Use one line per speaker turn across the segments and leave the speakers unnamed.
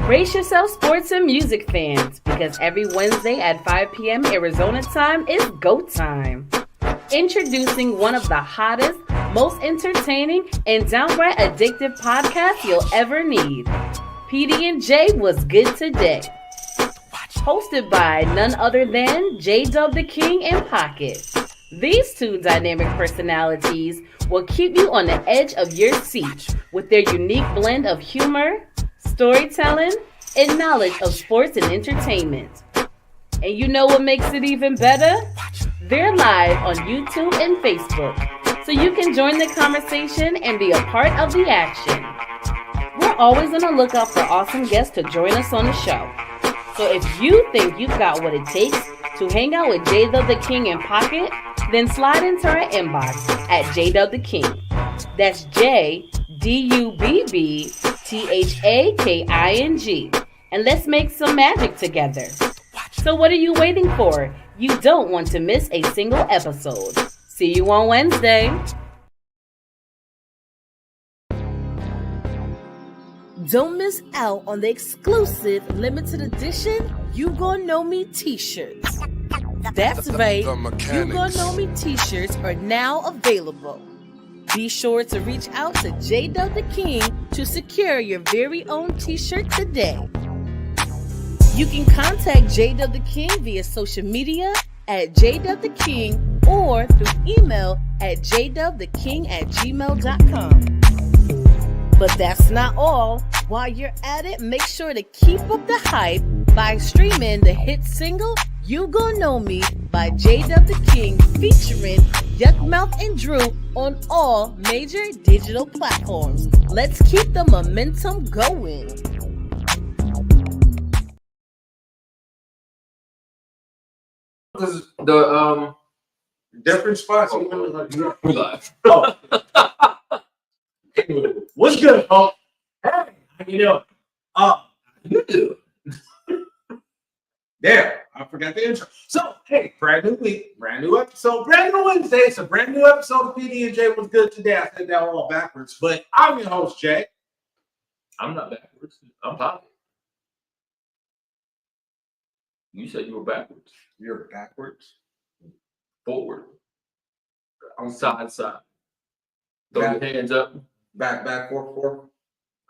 Brace yourself, sports and music fans, because every Wednesday at 5 p.m. Arizona time is GO time. Introducing one of the hottest, most entertaining, and downright addictive podcasts you'll ever need. PD&J was good today. Hosted by none other than J-Dub the King and Pocket. These two dynamic personalities will keep you on the edge of your seat with their unique blend of humor, storytelling, and knowledge of sports and entertainment. And you know what makes it even better? They're live on YouTube and Facebook, so you can join the conversation and be a part of the action. We're always on the lookout for awesome guests to join us on the show. So if you think you've got what it takes to hang out with J-Dub the King and Pocket, then slide into our inbox at J-Dub the King. That's JDUBBTHAKING. And let's make some magic together. So what are you waiting for? You don't want to miss a single episode. See you on Wednesday. Don't miss out on the exclusive limited edition You Gon' Know Me t-shirts. That's right, You Gon' Know Me t-shirts are now available. Be sure to reach out to J-Dub the King to secure your very own t-shirt today. You can contact J-Dub the King via social media at J-Dub the King or through email at jdubtheking@gmail.com. But that's not all. While you're at it, make sure to keep up the hype by streaming the hit single You Gon' Know Me by J-Dub the King featuring Yuckmouth and Drew on all major digital platforms. Let's keep the momentum going.
The
different spots.
We live.
Oh. What's good, folks? Hey, how you doing? You do. There, I forgot the intro. So, hey, brand new week, brand new episode, brand new Wednesday. It's a brand new episode of PD&J was good today. I said that all backwards, but I'm your host, Jay.
I'm not backwards. I'm Pocket. You said you were backwards.
You're backwards.
Forward. On side. Throw your hands up.
Back, forth.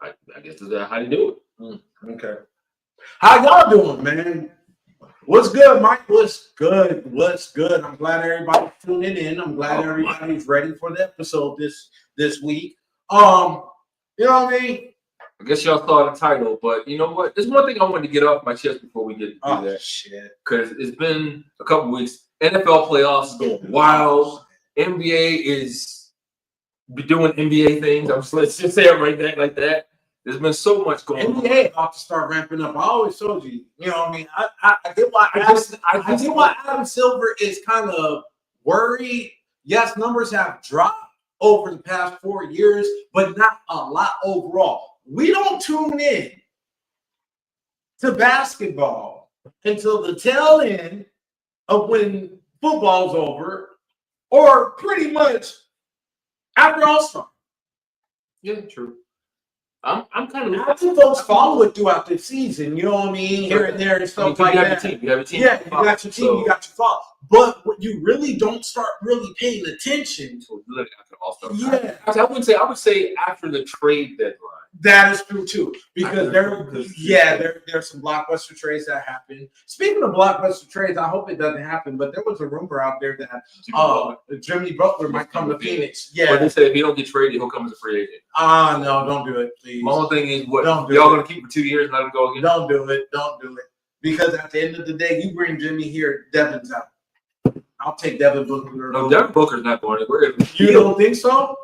I guess that's how you do it.
Okay. How y'all doing, man? What's good, Mike? What's good? I'm glad everybody's tuning in. I'm glad everybody's ready for the episode this week. You know what I mean?
I guess y'all saw the title, but you know what? There's one thing I wanted to get off my chest before we get to that.
Shit.
Because it's been a couple weeks. NFL playoffs is going wild. NBA is doing NBA things. Let's just say it right there like that. There's been so much going on.
NBA about to start ramping up. I always told you. You know what I mean? I get why Adam Silver is kind of worried. Yes, numbers have dropped over the past 4 years, but not a lot overall. We don't tune in to basketball until the tail end of when football's over, or pretty much after All-Star.
Yeah, true. I'm kind of
after folks follow it throughout the season, you know what I mean, here and there and stuff like that.
You have a team.
Yeah, you got your team, you got your follow. But what you really don't start really paying attention to,
after All-Star.
Yeah,
I would say after the trade deadline.
That is true too, because there's some blockbuster trades that happen. Speaking of blockbuster trades, I hope it doesn't happen, but there was a rumor out there that Jimmy Butler might come to Phoenix. Yeah,
but they said if he don't get traded, he'll come as a free agent.
No, don't do it, please.
My whole thing is what
y'all
gonna keep for 2 years and let him go again?
Don't do it, because at the end of the day, you bring Jimmy here, Devin's out. I'll take Devin Booker.
No, Devin Booker's not going anywhere.
You don't think so?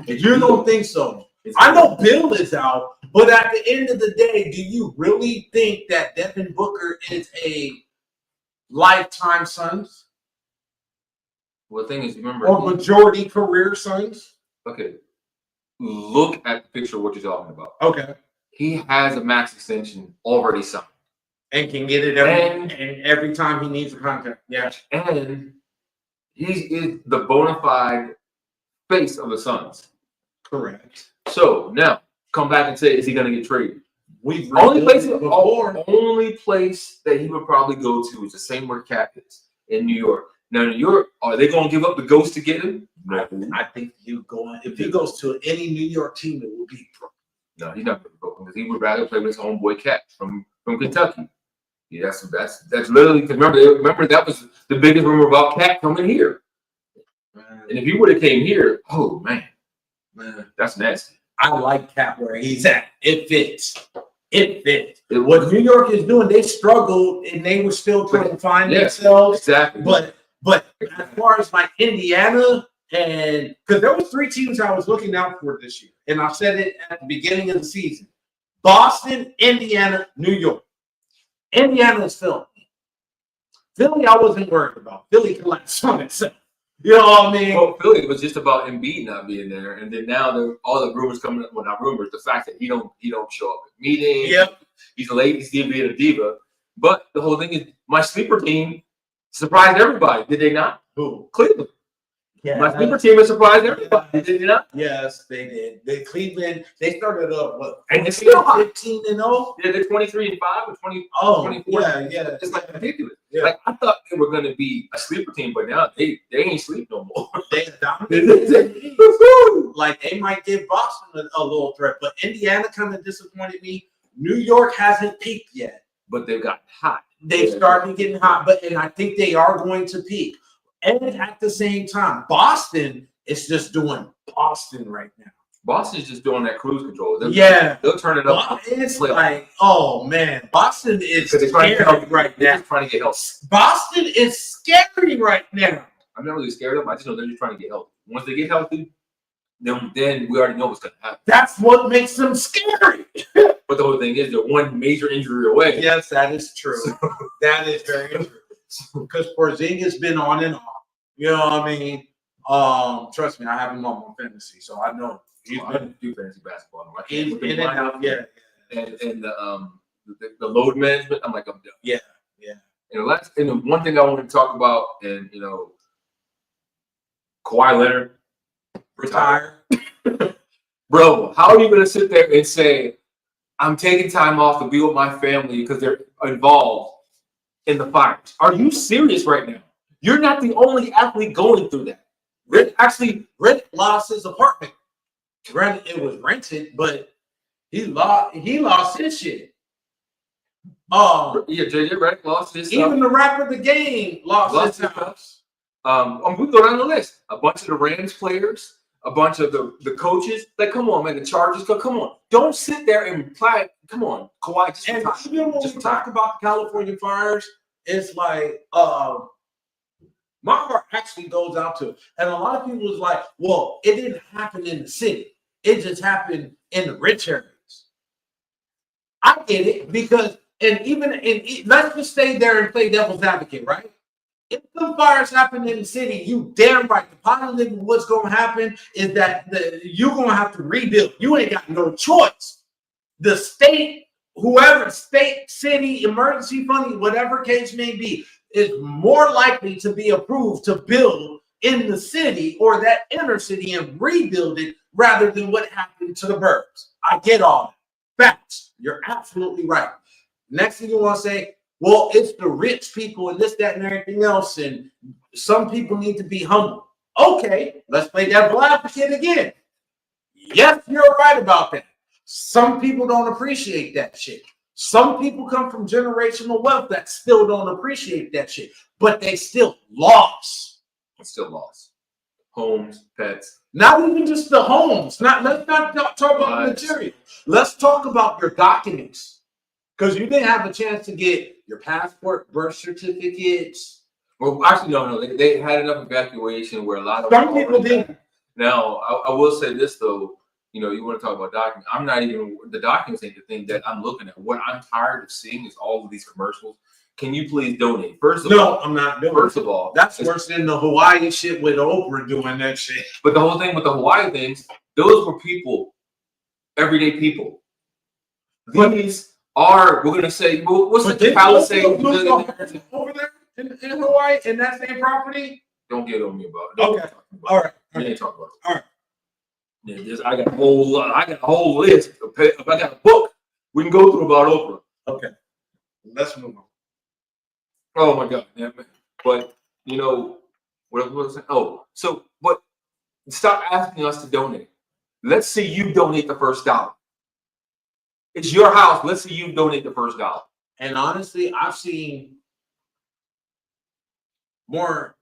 You don't think so? I know Bill is out, but at the end of the day, do you really think that Devin Booker is a lifetime Suns?
Well, the thing is, remember,
or majority career Suns?
Okay, look at the picture of what you're talking about.
Okay,
he has a max extension already signed
and can get it every time he needs a contract. Yeah,
and he is the bona fide face of the Suns.
Correct.
So now come back and say, is he going to get traded?
we've
Only place
before.
only place that he would probably go to is the same where Cap is in New York. Now, New York, are they going to give up the ghost to get him? No.
I think if he goes to any New York team, it will be pro.
No, he's not going to Brooklyn because he would rather play with his homeboy Cap from Kentucky. Yeah, that's literally because remember that was the biggest rumor about Cap coming here. And if he would have came here, oh man, that's nasty.
I like Cap where he's at. It fits. It fits. What New York is doing, they struggled and they were still trying to find themselves.
Exactly.
But as far as like Indiana, and because there was 3 teams I was looking out for this year, and I said it at the beginning of the season: Boston, Indiana, New York. Indiana is Philly. Philly, I wasn't worried about. Philly collapsed on itself. You know what I mean?
Well, Philly was just about Embiid not being there, and then now all the rumors coming up. Well, not rumors. The fact that he don't show up at meetings.
Yep.
He's late. He's being a diva. But the whole thing is, my sleeper team surprised everybody. Did they not?
Who?
Cleveland.
Yeah,
my sleeper team has surprised everybody. Did they not?
Yes, they did. Cleveland, they started up what?
And it's still
15-0.
Yeah, they're 23-5 or 20.
Oh,
24.
yeah.
It's like ridiculous.
Yeah.
Like I thought they were going to be a sleeper team, but now they ain't sleep no more.
They like they might give Boston a little threat, but Indiana kind of disappointed me. New York hasn't peaked yet,
but they've gotten hot.
They've started getting hot, and I think they are going to peak. And at the same time, Boston is just doing Boston right now.
Boston's just doing that cruise control. They'll turn it up.
It's like, oh man, Boston is scary right now.
Trying to get help.
Boston is scary right now.
I'm not really scared of them. I just know they're just trying to get healthy. Once they get healthy, then we already know what's going to happen.
That's what makes them scary.
But the whole thing is, they're one major injury away.
Yes, that is true. That is very true. Because Porzingis been on and off. You know what I mean? Trust me, I have him on my fantasy, so I know
he's been do fantasy basketball. I can't
in and out, yeah.
And the load management, I'm like, I'm done.
Yeah.
And the one thing I want to talk about, and Kawhi Leonard
retire.
Bro, how are you gonna sit there and say, I'm taking time off to be with my family because they're involved in the fires? Are you serious right now? You're not the only athlete going through that.
Rick lost his apartment. Granted, it was rented, but he lost his shit.
JJ Redick lost his
even
stuff.
The rapper The Game lost his house.
We go down the list. A bunch of the Rams players, a bunch of the coaches. Like, come on, man. The Chargers, come on. Don't sit there and play. Come on, Kawhi. Just
and
retire.
even when we talk about the California fires, it's like my heart actually goes out to it. And a lot of people was like, well, it didn't happen in the city. It just happened in the rich areas. I get it because, and even let's just stay there and play devil's advocate, right? If the fires happen in the city, you damn right. The positive what's going to happen is that you're going to have to rebuild. You ain't got no choice. The state, whoever, state, city, emergency funding, whatever case may be, is more likely to be approved to build in the city or that inner city and rebuild it rather than what happened to the burbs. I get all that. Facts. You're absolutely right. Next thing you want to say, well, it's the rich people and this, that, and everything else, and some people need to be humble. Okay, let's play devil's advocate again. Yes, you're right about that. Some people don't appreciate that shit. Some people come from generational wealth that still don't appreciate that shit, but they still lost.
Still lost. Homes, pets.
Not even just the homes. Let's not talk about material. Let's talk about your documents. Because you didn't have a chance to get your passport, birth certificates.
Well, actually, no. They had enough evacuation where a lot of
some people didn't.
Now, I will say this though. You want to talk about documents. I'm not even the documents ain't the thing that I'm looking at. What I'm tired of seeing is all of these commercials. Can you please donate?
No, I'm not doing.
First of all,
that's worse than the Hawaii shit with Oprah doing that shit.
But the whole thing with the Hawaii things, those were people, everyday people. These are, we're gonna say, what's the Palisades
over there in Hawaii in that same property?
Don't get on me about it.
Okay, all right.
We ain't talking about it.
All right.
Yeah, I got a whole list. I got a book We can go through about Oprah.
Okay, let's move on.
Oh my God, yeah, man. But you know what was I saying? Oh, so but stop asking us to donate. Let's see you donate the first dollar. It's your house. Let's see you donate the first dollar.
And honestly, I've seen more.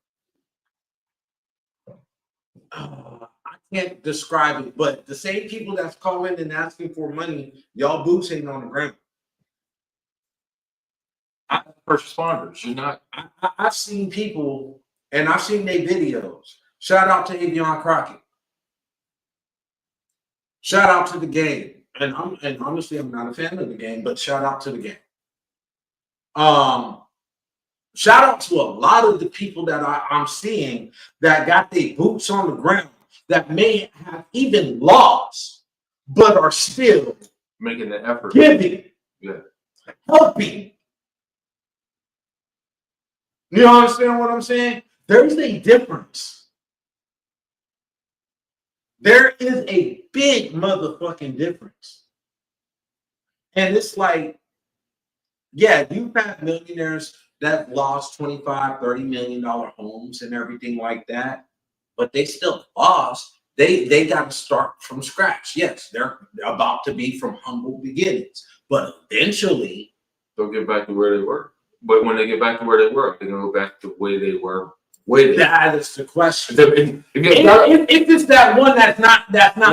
I can't describe it, but the same people that's calling and asking for money, y'all boots ain't on the ground.
First responders, you're not.
I've seen people, and I've seen their videos. Shout out to Avion Crockett. Shout out to the game. And honestly, I'm not a fan of the game, but shout out to the game. Shout out to a lot of the people that I'm seeing that got their boots on the ground that may have even lost, but are still
Making the effort.
giving, helping. You understand what I'm saying? There's a difference. There is a big motherfucking difference. And it's like, yeah, you've had millionaires that lost $25, $30 million homes and everything like that, but they still lost. They got to start from scratch. Yes, they're about to be from humble beginnings, but eventually
they'll get back to where they were. But when they get back to where they were, they're gonna go back to the way they were.
That is the question.
If
it's that one that's not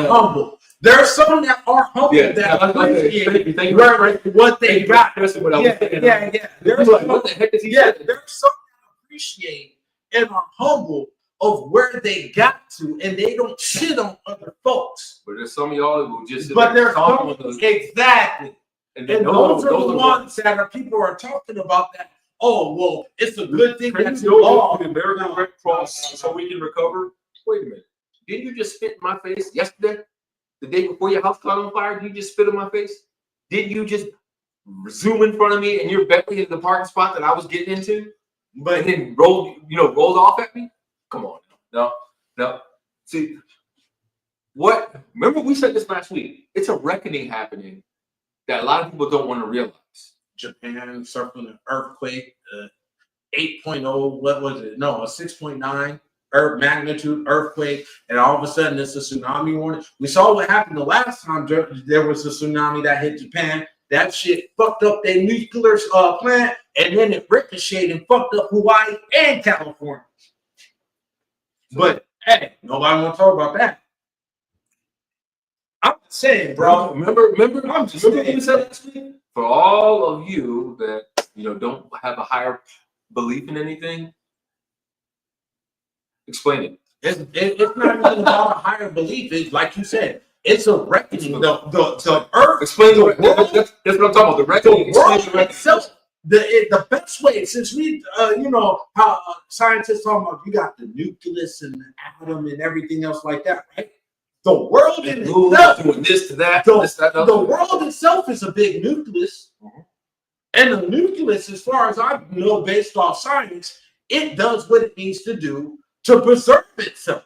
humble. There are some that are humble that appreciate what they got. Yeah. There's
like, what the heck is he
saying? There's some that appreciate and are humble of where they got to, and they don't shit on other folks.
But there's some of y'all that will just.
But there's some exactly. And those are the ones that are people are talking about that. Oh, well, it's a good thing that you lost.
The American Red Cross so we can recover. Wait a minute. Didn't you just spit in my face yesterday? The day before your house caught on fire, did you just spit in my face? Didn't you just zoom in front of me and you're back in the parking spot that I was getting into? But then rolled off at me? Come on. No. See, remember we said this last week. It's a reckoning happening that a lot of people don't want to realize.
Japan suffering an earthquake, 8.0, what was it? No, a 6.9 magnitude earthquake, and all of a sudden it's a tsunami warning. We saw what happened the last time there was a tsunami that hit Japan. That shit fucked up their nuclear plant, and then it ricocheted and fucked up Hawaii and California. But hey, nobody want to talk about that. I'm saying, bro.
Remember what you said last week? For all of you that don't have a higher belief in anything, explain it.
It's not even about a higher belief. It's like you said, it's a reckoning. The earth.
Explain the world. That's what I'm talking about. The reckoning.
The world itself. The best way, since we, how scientists talk about, you got the nucleus and the atom and everything else like that, right? The world in itself,
doing this to that,
the world itself is a big nucleus, and the nucleus, as far as I know, based off science, it does what it needs to do to preserve itself.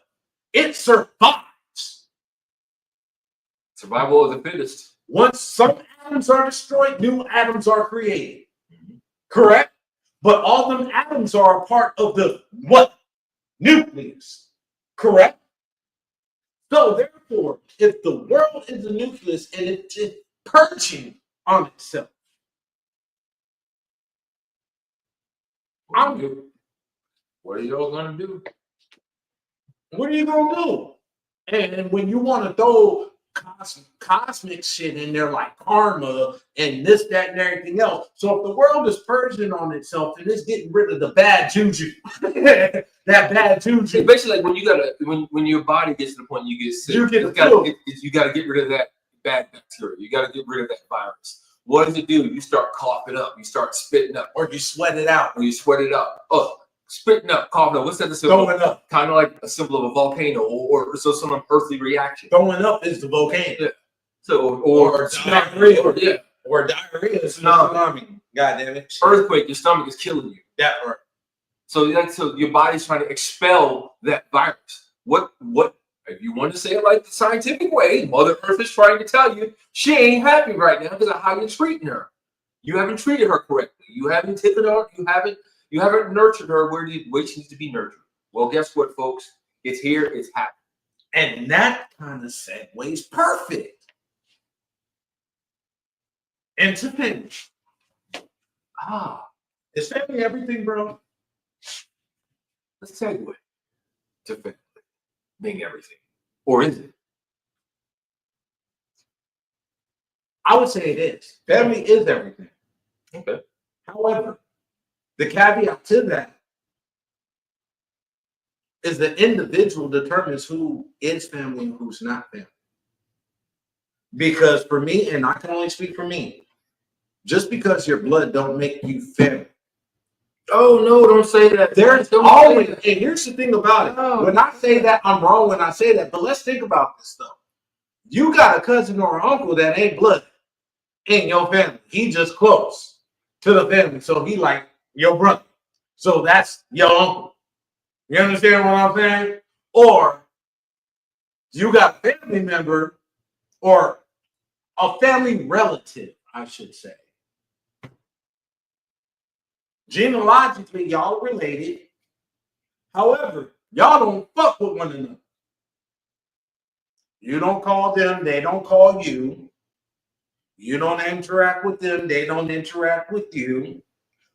It survives.
Survival of the fittest.
Once some atoms are destroyed, new atoms are created. Correct? But all them atoms are a part of the what? Nucleus. Correct? So therefore, if the world is a nucleus and it's purging on itself,
what are y'all gonna do?
What are you gonna do? And when you want to throw cosmic shit in there like karma and this, that, and everything else. So if the world is purging on itself and it's getting rid of the bad juju, that bad juju.
It's basically like when your body gets to the point you get sick, you gotta get rid of that bad bacteria. You gotta get rid of that virus. What does it do? You start coughing up, you start spitting up,
or you sweat it out.
Oh, spitting up, coughing up. What's that?
Throwing up.
Kind of like a symbol of a volcano or some earthly reaction.
Throwing up is the volcano.
Yeah. So or
diarrhea. Or diarrhea is tsunami. God damn it.
Earthquake, your stomach is killing you.
That part.
So your body's trying to expel that virus. What if you want to say it like the scientific way, Mother Earth is trying to tell you she ain't happy right now because of how you're treating her. You haven't treated her correctly. You haven't taken her. You haven't nurtured her where she needs to be nurtured. Well, guess what, folks? It's here. It's happening.
And that kind of segues perfect. And to finish, is family everything, bro?
Let's segue to family being everything, or is it?
I would say it is. Family is everything.
Okay.
However, the caveat to that is the individual determines who is family and who's not family. Because for me, and I can only speak for me, just because your blood don't make you family.
Oh no, don't say that.
There's always, and here's the thing about it. Oh. When I say that, I'm wrong when I say that. But let's think about this though. You got a cousin or an uncle that ain't blood in your family. He just close to the family. So he like your brother. So that's your uncle. You understand what I'm saying? Or you got a family member or a family relative, I should say. Genealogically, y'all are related. However, y'all don't fuck with one another. You don't call them, they don't call you. You don't interact with them, they don't interact with you.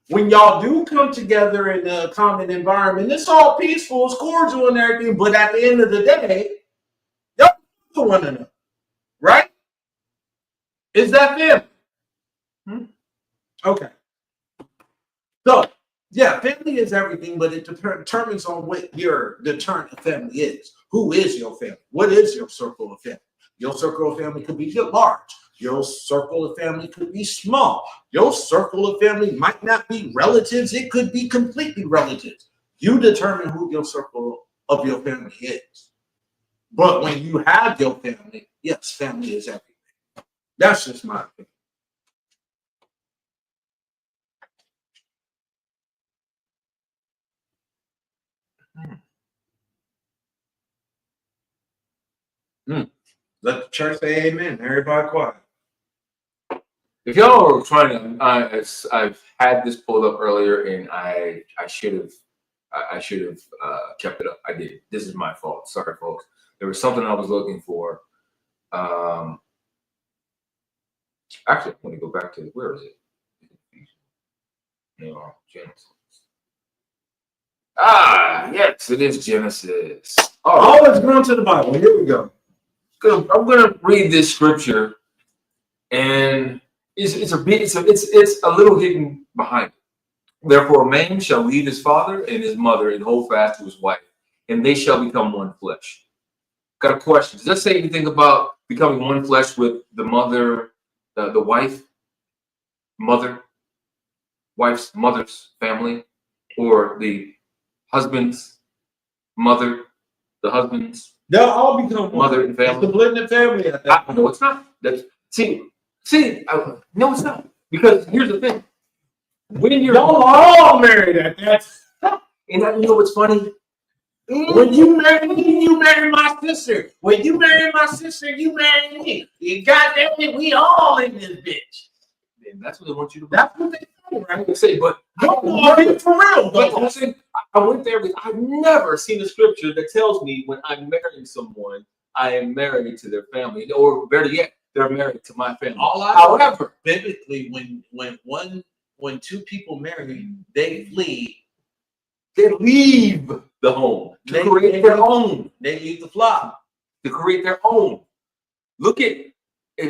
When y'all do come together in a common environment, it's all peaceful, it's cordial and everything, but at the end of the day, y'all fuck with one another, right? Is that family? Okay. So, yeah, family is everything, but it determines on what your deterrent of family is. Who is your family? What is your circle of family? Your circle of family could be large. Your circle of family could be small. Your circle of family might not be relatives. It could be completely relatives. You determine who your circle of your family is. But when you have your family, yes, family is everything. That's just my opinion. Let the church say amen. Everybody quiet.
If y'all are trying to, I've had this pulled up earlier, and I should have kept it up. I did. This is my fault. Sorry, folks. There was something I was looking for. Actually, I want to go back to where is it? No, Genesis. Yes, it is Genesis.
Oh, let's go to the Bible. Here we go.
I'm gonna read this scripture, and it's a little hidden behind it. Therefore, a man shall leave his father and his mother and hold fast to his wife, and they shall become one flesh. Got a question. Does that say anything about becoming one flesh with the mother, the wife, wife's mother's family, or the husband's mother, the husband's?
They'll all become
mother and family.
It's the blended family at that point.
No, it's not. No, it's not. Because here's the thing. When you're
all married at that,
and you know what's funny?
When you marry me, you marry my sister. When you marry my sister, you marry me. You goddamn it, we all in this bitch.
And that's what they want you to.
That's what they say, right?
They say, but
for real.
But listen, I went there because I've never seen a scripture that tells me when I'm marrying someone, I am married to their family, or better yet, they're married to my family.
However, biblically, when two people marry, they flee.
They leave the home to create their own.
They leave the flock
to create their own. Look at.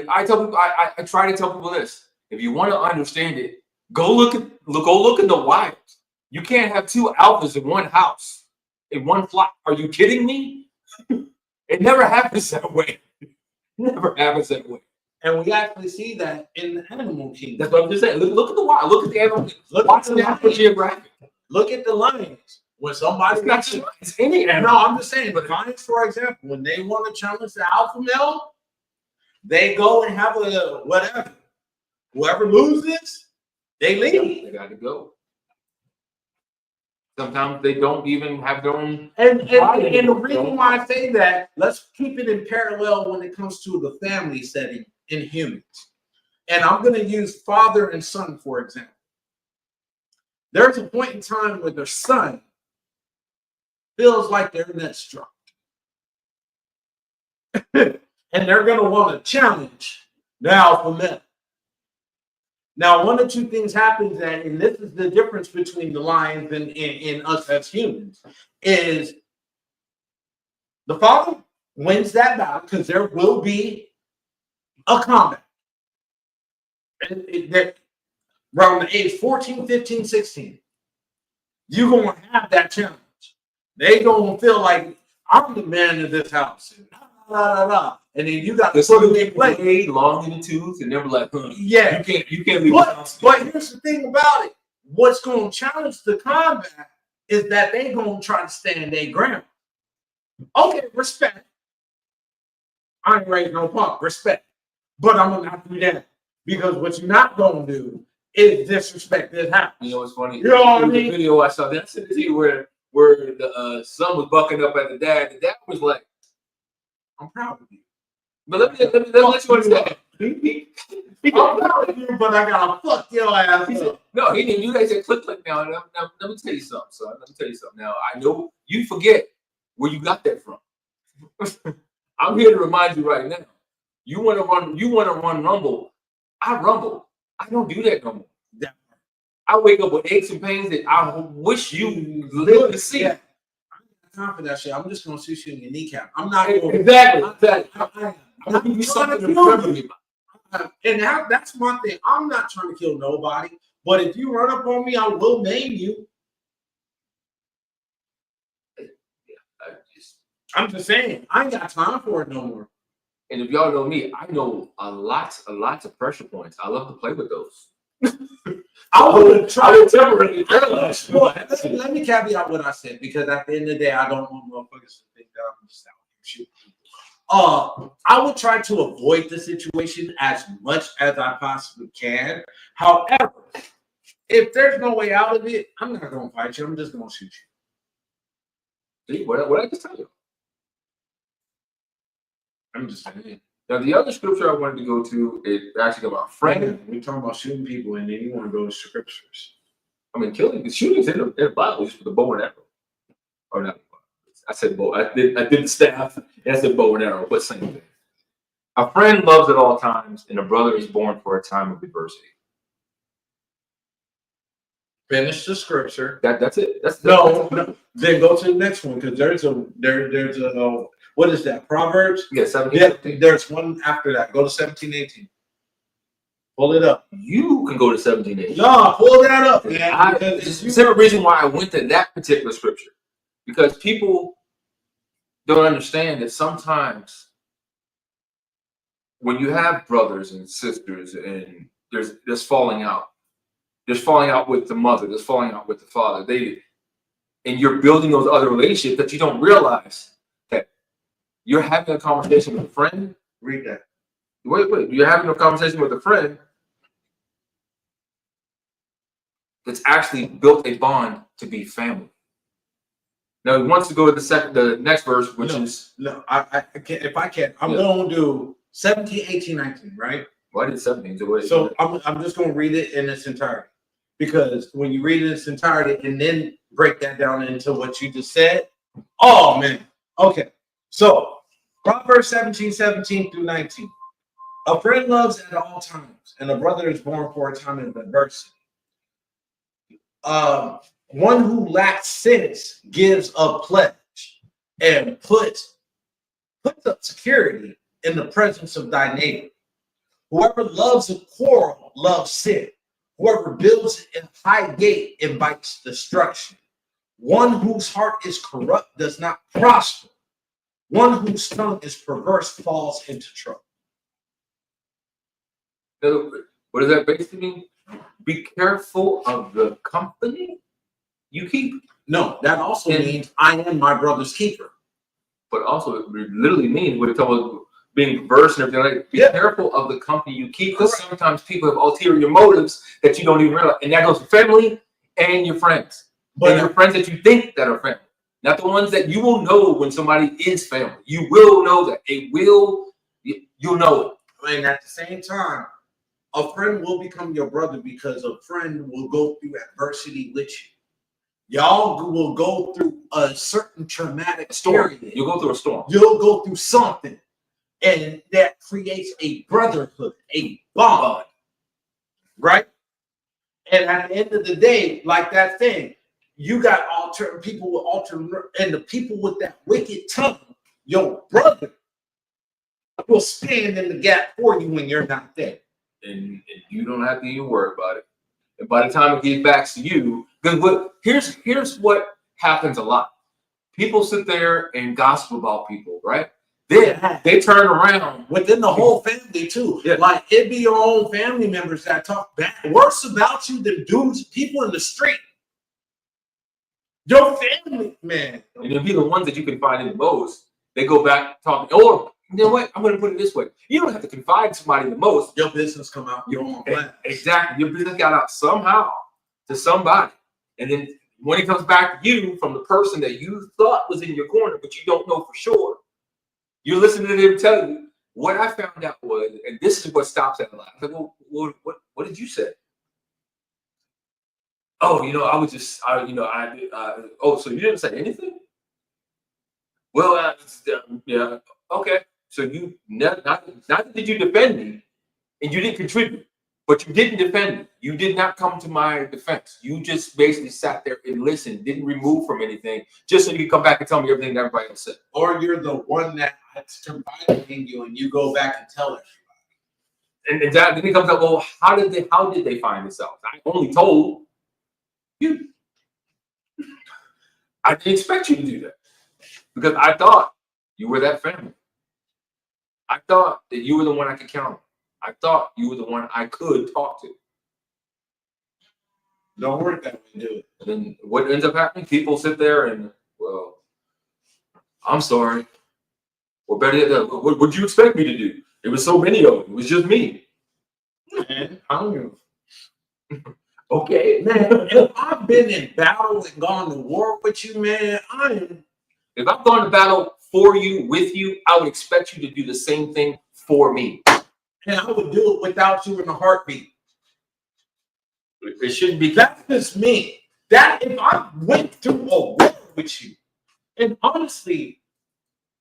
I tell people, I try to tell people this. If you want to understand it, go look in the wild. You can't have two alphas in one house, in one flock. Are you kidding me? It never happens that way. Never happens that way.
And we actually see that in the animal kingdom.
That's what I'm just saying. Look at the wild. Look at the animal. Watch the National Geographic.
Look at the lions. When somebody
it's any animal.
No, I'm just saying. But lions, for example, when they want to challenge the alpha male, they go and have a whatever. Whoever loses, they leave.
They got to go. Sometimes they don't even have their own.
And the reason why I say that, let's keep it in parallel when it comes to the family setting in humans. And I'm going to use father and son, for example. There's a point in time where their son feels like they're net drunk. And they're going to want to challenge the alpha male. Now, one of two things happens, and this is the difference between the lions and us as humans, is the father wins that battle because there will be a combat. Around the age 14, 15, 16, you're going to have that challenge. They going to feel like, I'm the man of this house. And then you got
the sort they play long in the tooth and never like,
yeah,
you can't leave.
But here's the thing about it: what's going to challenge the combat is that they going to try to stand their ground. Okay, respect. I ain't raised no punk, respect, but I'm gonna knock you down because what you're not gonna do is disrespect this house.
You know what's funny?
You know what I mean?
The video I saw, that to you where the son was bucking up at the dad. The dad was like, "I'm proud of you." But let me let you understand.
I'm proud of you, but I gotta fuck your ass up.
No, he didn't do that. He said, click now. Now, let me tell you something, son. Let me tell you something. Now, I know you forget where you got that from. I'm here to remind you right now. You want to run Rumble. I rumble. I don't do that no more. Yeah. I wake up with aches and pains that I wish you lived to see.
Yeah. I don't have time for that shit. I'm just gonna shoot you in your kneecap. I'm not going
exactly. I'm gonna give you something to remember me by.
And that's my thing. I'm not trying to kill nobody, but if you run up on me, I will maim you. I'm just saying, I ain't got time for it no more.
And if y'all know me, I know a lot of pressure points. I love to play with those.
I would try to
temporarily.
Let me caveat what I said, because at the end of the day, I don't want motherfuckers to think that I'm just out here shooting people. I would try to avoid the situation as much as I possibly can. However, if there's no way out of it, I'm not going to fight you. I'm just going to shoot you.
See, what I just tell you?
I'm just saying.
Now, the other scripture I wanted to go to is actually about friend.
We're talking about shooting people, and then you want to go to scriptures.
I mean, killing, the shootings in the Bible just with the bow and arrow. Or not. I said bow. I did the staff, and I said bow and arrow, but same thing. A friend loves at all times, and a brother is born for a time of adversity.
Finish the scripture.
That's it.
No. Then go to the next one, because there's a what is that? Proverbs?
Yeah, 17.
Yeah, there's one after that. Go to 17, 18. Pull it up.
You can go to 17, 18.
No, pull that up, man.
The specific reason why I went to that particular scripture, because people don't understand that sometimes when you have brothers and sisters and there's falling out. There's falling out with the mother. There's falling out with the father. And you're building those other relationships that you don't realize that you're having a conversation with a friend.
Read that.
Wait. You're having a conversation with a friend that's actually built a bond to be family. Now, he wants to go to the next verse, which is...
No, I can't. If I can, I'm going to do 17, 18, 19, right?
Well, I did 17.
So I'm just going to read it in its entirety. Because when you read it in its entirety and then break that down into what you just said, oh, man. Okay. So, Proverbs 17, 17 through 19. A friend loves at all times, and a brother is born for a time of adversity. One who lacks sense gives a pledge and puts up security in the presence of thy neighbor. Whoever loves a quarrel loves sin. Whoever builds a high gate invites destruction. One whose heart is corrupt does not prosper. One whose tongue is perverse falls into trouble.
What does that basically mean? Be careful of the company you keep.
No, that also means I am my brother's keeper.
But also, it literally means what it talks about being perverse and everything. Like, be careful of the company you keep, because sometimes people have ulterior motives that you don't even realize, and that goes for family and your friends. But your friends that you think that are family, not the ones that you will know when somebody is family. You will know that. You'll know it.
And at the same time, a friend will become your brother because a friend will go through adversity with you. Y'all will go through a certain traumatic
Storm.
period.
You'll go through a storm.
You'll go through something. And that creates a brotherhood, a bond. Right? And at the end of the day, like that thing, you got people with and the people with that wicked tongue, your brother will stand in the gap for you when you're not there.
And you don't have to even worry about it. And by the time it gets back to you, because here's what happens a lot. People sit there and gossip about people, right? Then they turn around
within the whole family too. Yeah. Like it be your own family members that talk bad, worse about you than dudes, people in the street. Your family, man.
And it'll be the ones that you confide in the most. They go back talking, or you know what? I'm going to put it this way: you don't have to confide in somebody the most.
Your business come out.
Exactly. Your business got out somehow to somebody, and then when it comes back to you from the person that you thought was in your corner, but you don't know for sure, you're listening to them tell you. What I found out was, and this is what stops at a lot. I go, well, what did you say? Oh, I was just, oh, so you didn't say anything? Well, yeah, okay. So you never, not did you defend me, and you didn't contribute, but you didn't defend me. You did not come to my defense. You just basically sat there and listened, didn't remove from anything, just so you could come back and tell me everything that everybody else said.
Or you're the one that's confiding in you, and you go back and tell everybody.
And then it comes up, well, how did they find this out? I only told you. I didn't expect you to do that because I thought you were that family. I thought that you were the one I could count on. I thought you were the one I could talk to.
Don't work that way, do it.
And then what ends up happening? People sit there and, well, I'm sorry. Or better yet, what would you expect me to do? It was so many of them. It was just me.
Man, I don't know.
Okay,
man. If I've been in battle and gone to war with you, man,
if I've gone to battle for you, with you, I would expect you to do the same thing for me.
And I would do it without you in a heartbeat.
It shouldn't be.
That's just me. That if I went through a war with you, and honestly,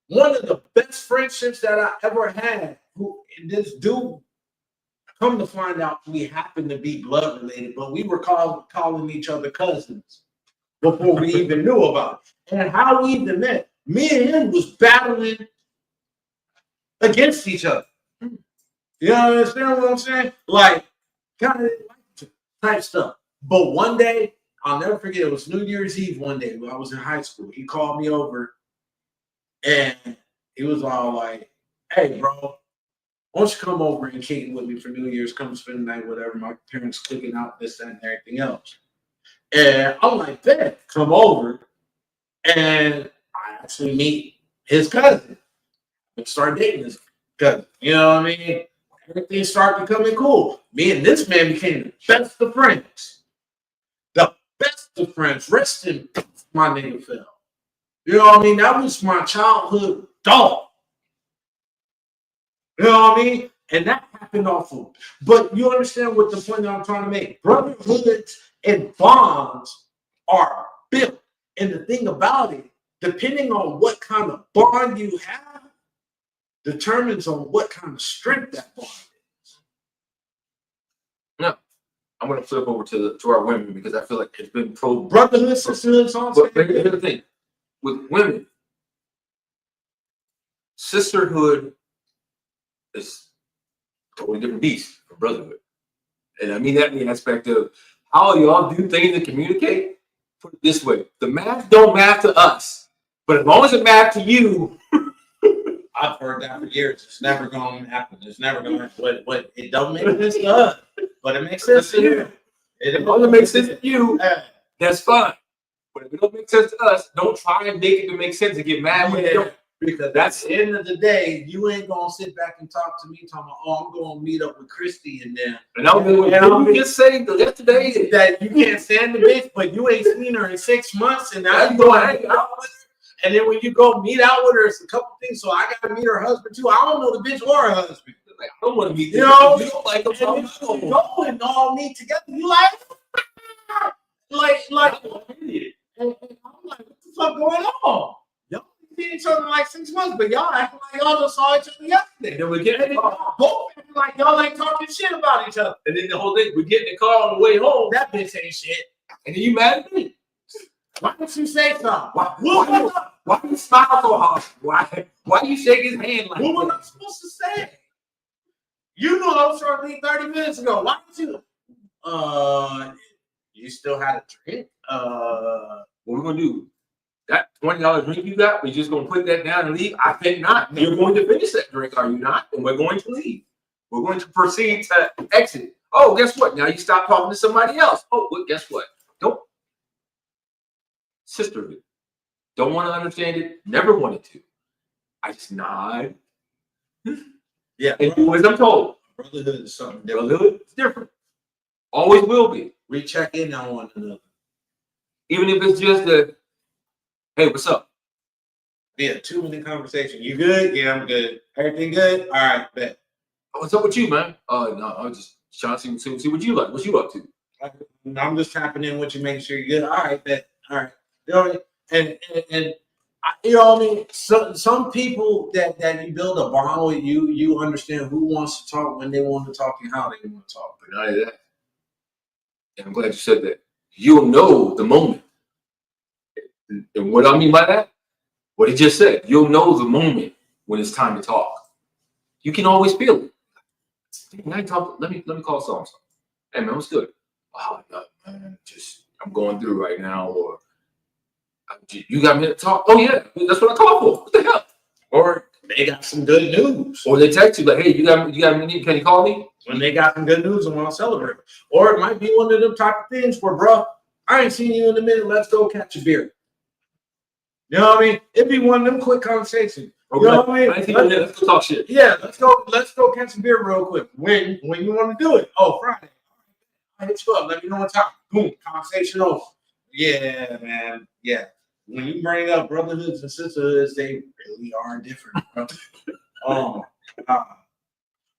one of the best friendships that I ever had, this dude, come to find out, we happen to be blood related, but we were calling each other cousins before we even knew about it. And how we even met, me and him was battling against each other. You understand what I'm saying? Like, kind of type stuff. But one day, I'll never forget, it was New Year's Eve one day when I was in high school. He called me over and he was all like, hey, bro, why don't you come over and kick with me for New Year's? Come spend the night, whatever. My parents cooking out this, that, and everything else. And I'm like, "Ben, come over." And I actually meet his cousin and start dating his cousin. You know what I mean? Everything started becoming cool. Me and this man became the best of friends. The best of friends. Rest in peace, my nigga Phil. You know what I mean? That was my childhood dog. You know what I mean? And that happened awful. But you understand what the point that I'm trying to make. Brotherhoods and bonds are built. And the thing about it, depending on what kind of bond you have, determines on what kind of strength that bond is.
No. I'm going to flip over to our women because I feel like it's been
brotherhood, sisterhood, songs.
But here's the thing. With women, sisterhood is a totally different beast from brotherhood. And I mean that in the aspect of how y'all do things to communicate. Put it this way. The math don't math to us. But as long as it math to you.
I've heard that for years. It's never going to happen. It's never going to happen. But it don't make sense to us. But it makes sense to you.
It only makes sense to you. That's fine. But if it don't make sense to us, don't try and make it to make sense and get mad when it don't.
Because that's the end of the day, you ain't gonna sit back and talk to me talking about, oh, I'm gonna meet up with Christy and them.
And I'm just saying yesterday
that you can't stand the bitch, but you ain't seen her in 6 months, and now you
go
go hang out with her. And then when you go meet out with her, it's a couple things. So I gotta meet her husband too. I don't know the bitch or her husband.
Like, I don't want to meet
you know,
you don't like them.
So you go and all meet together. You like, and I'm like, what the fuck going on? Y'all seen each other in like 6 months, but y'all acting like y'all just saw each other yesterday.
And then we get in the car.
Both acting like y'all ain't talking shit about each other.
And then the whole thing, we get in the car on the way home.
That bitch ain't shit.
And then you mad at me.
Why don't you say something?
Why do you smile so hard? Why do you shake his hand like
what was I supposed to say? You knew I was trying to leave 30 minutes ago. Why didn't you? You still had a drink?
What we're gonna do? That $20 drink you got, we're just gonna put that down and leave? I think not. You're going to finish that drink, are you not? And we're going to leave. We're going to proceed to exit. Oh, guess what? Now you stop talking to somebody else. Oh, well, guess what? Don't. Sisterhood. Don't want to understand it. Never wanted to. I just nod.
Yeah.
And always I'm told.
Brotherhood is something different.
Brotherhood is different. Always will be.
We check in on one another.
Even if it's just a, hey, what's up?
Yeah, 2-minute conversation. You good? Yeah, I'm good. Everything good? All right, bet.
What's up with you, man? No, I was just trying to see what you like. What you up to?
I'm just tapping in with you, making sure you're good. All right, bet. All right. You know what I mean? And you know what I mean? Some people that you build a bond with, you understand who wants to talk, when they want to talk, and how they want to talk.
But none of that. And I'm glad you said that. You'll know the moment. And what I mean by that, what he just said, you'll know the moment when it's time to talk. You can always feel it. Let me call so-and-so. Hey man, what's good? Oh no, man, I'm going through right now, or you got me to talk. Oh yeah, that's what I call for. What the hell?
Or they got some good news.
Or they text you like, hey, you got me, can you call me?
When they got some good news and want to celebrate. Or it might be one of them type of things where, bro, I ain't seen you in a minute. Let's go catch a beer. You know what I mean? It'd be one of them quick conversations. You know what I mean?
Let's go talk shit.
Yeah, let's go catch a beer real quick. When you want to do it? Oh, Friday. I hit you up. Let me know what time. Boom, conversation over. Yeah, man. Yeah. When you bring up brotherhoods and sisterhoods, they really are different, bro. Oh,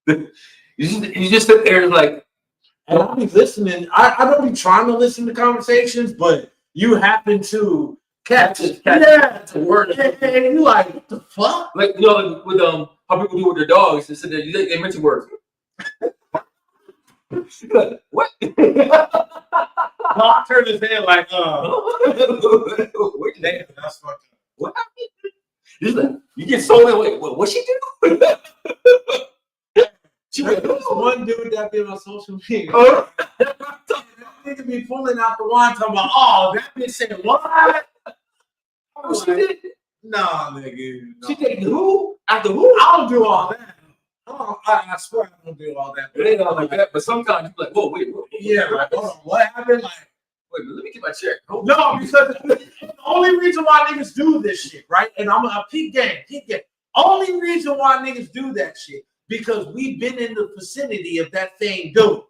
you just sit there and like,
and I'll be listening. I don't be trying to listen to conversations, but you happen to catch it. Yeah,
it's a word.
And you like, what the fuck?
Like, you know, with how people do with their dogs, they sit there, they mention words. What?
I turn his head like, damn, that's fucked up.
What happened? You get so away. What she do?
She was one dude that be on social media. That nigga be pulling out the wine talking about, oh, that bitch said what?
Oh, she did?
Nah, nigga. No.
She taking who? After who?
I don't do all that. I swear I don't do all that.
It ain't all like that, but sometimes you're like, whoa, wait.
Yeah, like, hold on, what happened? Like,
wait, let me get my check.
No, because the only reason why niggas do this shit, right? And I'm a peak game. Only reason why niggas do that shit, because we've been in the vicinity of that same dude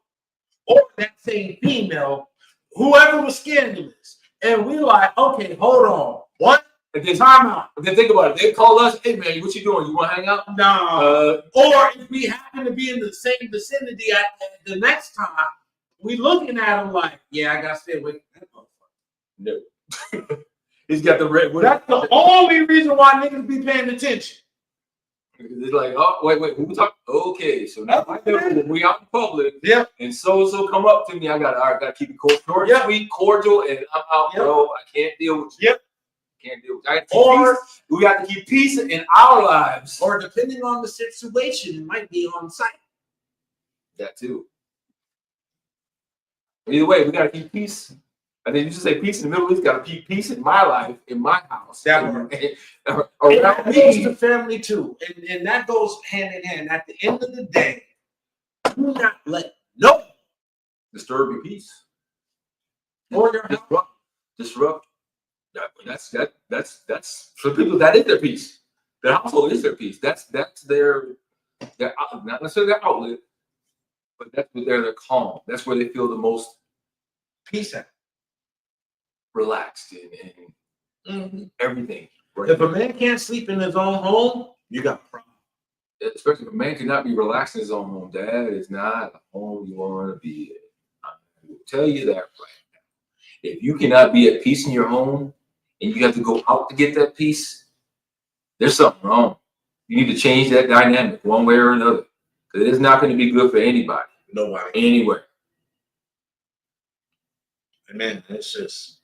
or that same female, whoever was scandalous. And we like, okay, hold on. What?
And then time out. And then think about it. They call us, hey man, what you doing? You want to hang out?
No. Or if we happen to be in the same vicinity at the next time, we looking at him like, yeah, I gotta stay with that motherfucker.
No. He's got the red.
That's the only reason why niggas be paying attention.
It's like, oh, wait, who we talking? Okay, so now when we out in public,
yep,
and so come up to me, I gotta keep it short,
yep,
sweet, cordial, and I'm out,
yep,
bro. I can't deal with you.
Yep.
Can't deal with you. We got to keep peace in our lives.
Or depending on the situation, it might be on site.
That too. Either way, we gotta keep peace. I think you just say peace in the Middle East. Gotta keep peace in my life, in my house.
That goes to family too, and that goes hand in hand. At the end of the day, do not let no
disturb your peace
or your
disrupt. That's for people. That is their peace. The household is their peace. That's their not necessarily their outlet, but that's where they're calm. That's where they feel the most
peace at.
Relaxed and everything. Right?
If a man can't sleep in his own home, you got a problem.
Especially if a man cannot be relaxed in his own home, that is not a home you want to be in. I will tell you that right now. If you cannot be at peace in your home and you have to go out to get that peace, there's something wrong. You need to change that dynamic one way or another. Because it's not going to be good for anybody.
Nobody.
Anywhere.
And man, it's just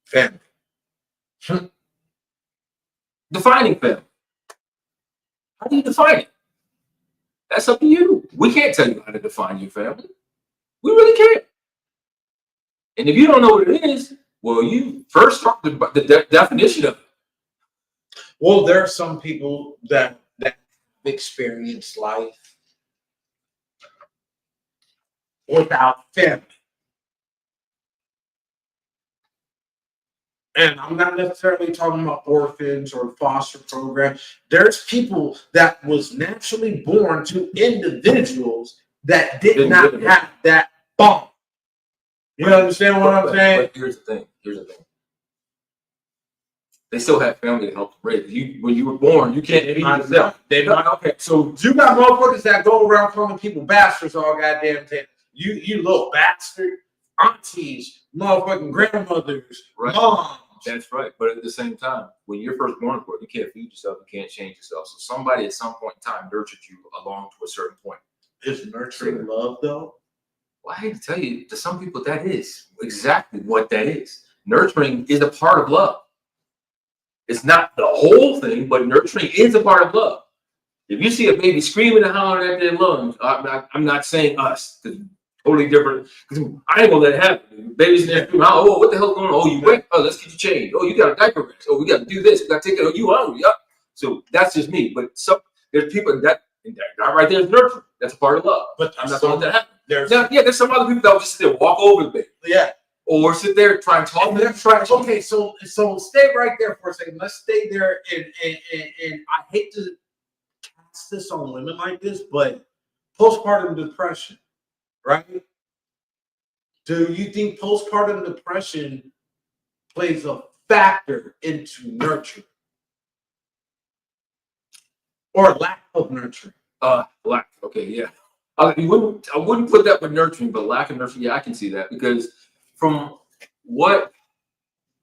family.
Defining family. How do you define it? That's up to you. We can't tell you how to define your family. We really can't. And if you don't know what it is, well, you first start the definition of it.
Well, there are some people that experience life without family. And I'm not necessarily talking about orphans or foster program. There's people that was naturally born to individuals that did not have that bond. You understand what I'm saying?
But here's the thing. They still have family to help raise you. When you were born, you can't feed yourself.
Okay, so you got motherfuckers that go around calling people bastards all goddamn time. You little bastard. Aunties, motherfucking grandmothers,
right.
Moms.
That's right. But at the same time, when you're first born, you can't feed yourself. You can't change yourself. So somebody at some point in time nurtured you along to a certain point.
Is nurturing love, though?
Well, I hate to tell you, to some people, that is exactly what that is. Nurturing is a part of love. It's not the whole thing, but nurturing is a part of love. If you see a baby screaming and hollering at their lungs, I'm not saying us, because totally different. Because I ain't gonna let it happen. Babies in there screaming, oh, what the hell's going on? Oh, you wet? Oh, let's get you changed. Oh, you got a diaper rash. Oh, we got to do this. We got to take it. Oh, you hungry? Yep. So that's just me. But there's people that right there is nurturing. That's a part of love. But I'm not gonna let that happen. There's some other people that will just sit there, walk over the baby.
Yeah.
Or sit there try and talk to them.
Okay, so stay right there for a second. Let's stay there, and I hate to cast this on women like this, but postpartum depression, right? Do you think postpartum depression plays a factor into nurture or lack of nurturing?
Lack. Okay, yeah. I wouldn't put that with nurturing, but lack of nurturing, yeah, I can see that because from what,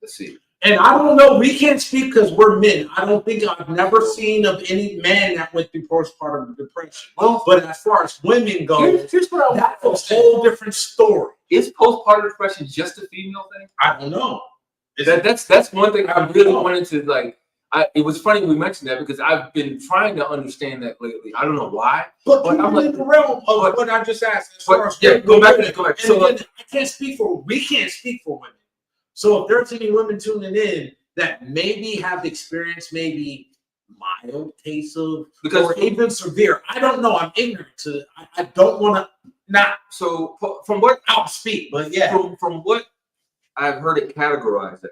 let's see.
And I don't know, we can't speak because we're men. I don't think I've never seen of any man that went through postpartum depression.
Well,
but as far as women go,
here's what
that's a whole different story.
Is postpartum depression just a female thing?
I don't know.
That's one thing I really wanted to like. It was funny we mentioned that because I've been trying to understand that lately. I don't know why.
But I'm like, in the realm of what I just asked. As far as
go back.
So again, we can't speak for women. So if there's any women tuning in that maybe have experienced maybe mild case of, or even severe, I don't know. I'm ignorant to it. I don't want to not.
So from what
I'll speak, but yeah,
from what I've heard it categorized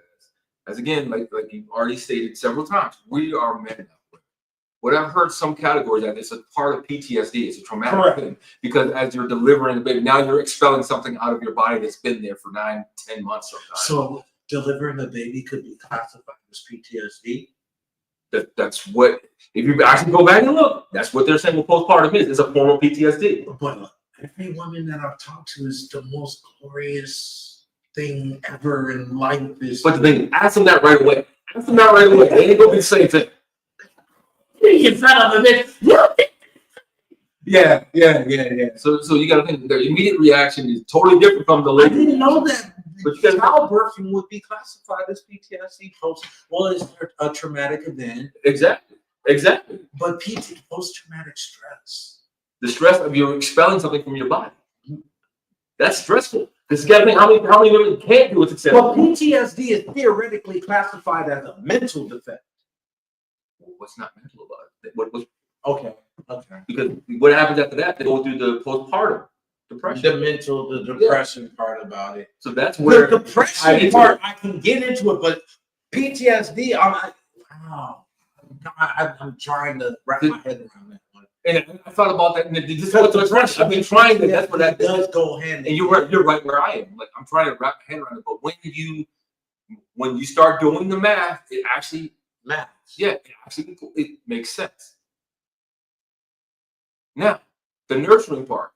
as again, like you've already stated several times, we are men now. What I've heard some categories that it's a part of PTSD, it's a traumatic thing. Because as you're delivering a baby, now you're expelling something out of your body that's been there for 9-10 months sometimes.
So delivering a baby could be classified as PTSD.
That's what, if you actually go back and look, that's what they're saying with postpartum is. It's a form of PTSD.
But every woman that I've talked to is the most glorious thing ever in life.
But the thing, ask them that right away. Ask them that right away. They ain't gonna be the same thing.
You son of a bitch. Yeah.
So you gotta think their immediate reaction is totally different from the lady.
I didn't know that. But childbirthing would be classified as PTSD post. Well, it's a traumatic event.
Exactly.
But post-traumatic stress.
The stress of you expelling something from your body. That's stressful. Because you gotta think how many women can't do it successfully.
Well, PTSD is theoretically classified as a mental defect.
Well, what's not mental about it? What was
okay.
Because what happens after that? They go through the postpartum depression.
The depression part about it.
So that's where
the depression part I can get into it, but PTSD. I'm trying to wrap my head around that one.
And I thought about that. And this is what I've been trying to. That's what that
does go hand.
And you're right. You're right where I am. Like I'm trying to wrap my head around it. But when you start doing the math, it actually
math.
Yeah, it makes sense. Now, the nurturing part.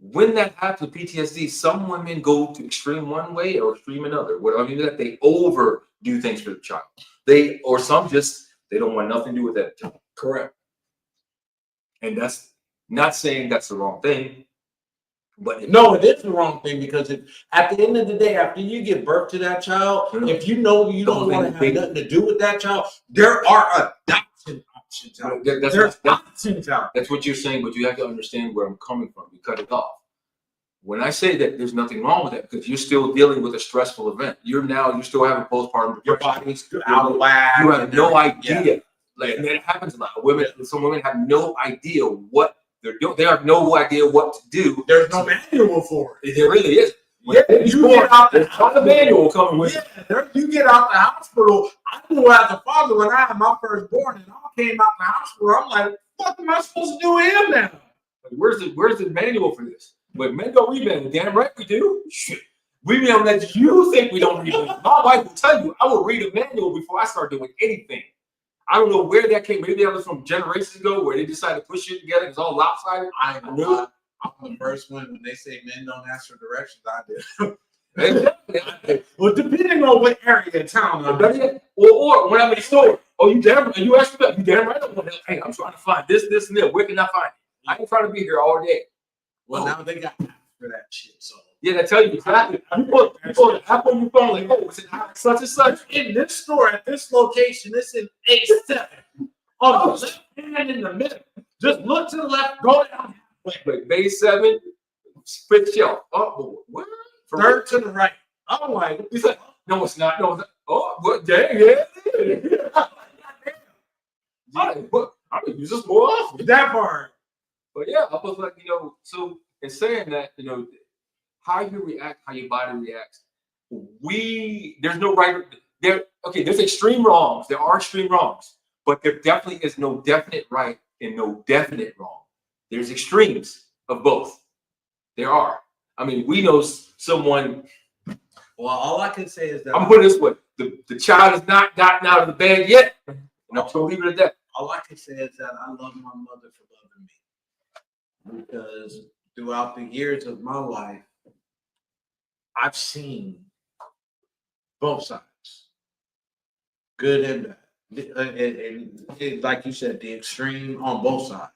When that happens with PTSD, some women go to extreme one way or extreme another. What I mean is that they overdo things for the child. Or some just they don't want nothing to do with that child.
Correct.
And that's not saying that's the wrong thing, but
no, it is the wrong thing because at the end of the day, after you give birth to that child, if you know you don't want to have nothing to do with that child, there are adoption options out there. There's options out there.
That's what you're saying, but you have to understand where I'm coming from. You cut it off. When I say that, there's nothing wrong with that because you're still dealing with a stressful event. You're still having postpartum depression.
Your body's out of whack.
You have no idea. Yeah. Like, and that happens a lot. Some women have no idea what they're doing. They have no idea what to do.
There's no manual for it.
There really is.
Yeah, you get out
there's not a manual coming with
it. You get out the hospital. I knew as a father when I had my firstborn and I came out the hospital, I'm like, what am I supposed to do with him now?
Where's the manual for this? But men don't read manual. Damn right we do. Shit. We don't let you think we don't read manual. My wife will tell you, I will read a manual before I start doing anything. I don't know where that came. Maybe that was from generations ago where they decided to push it together. It's all lopsided.
I'm the first one when they say men don't ask for directions. I do. Well, depending on what area of town I'm in.
Or when I'm in the store. Oh, you damn right. You asked me. You damn right. Hey, I'm trying to find this, and that. Where can I find it? I ain't trying to be here all day.
Well, now they got apps for that shit. So
yeah, they tell you exactly. You put the app on your phone, like, oh, it's in such and such.
In this store at this location, it's in A7. On the left hand in the middle. Just look to the left, go down.
Wait, base 7, fifth shelf. Oh, what?
Third to the right. I'm like,
he's like, no, it's not. No, it's not. Oh, what? Dang, yeah. I can use this more often.
That part.
But yeah, I was like, so in saying that, how you react, how your body reacts, there's no right there's extreme wrongs. There are extreme wrongs, but there definitely is no definite right and no definite wrong. There's extremes of both. There are. I mean, we know someone.
Well, all I can say is that
I'm putting it this way: the child has not gotten out of the bed yet, and I'm going to leave it at that.
All I can say is that I love my mother for loving me, because throughout the years of my life, I've seen both sides, good and bad, and like you said, the extreme on both sides.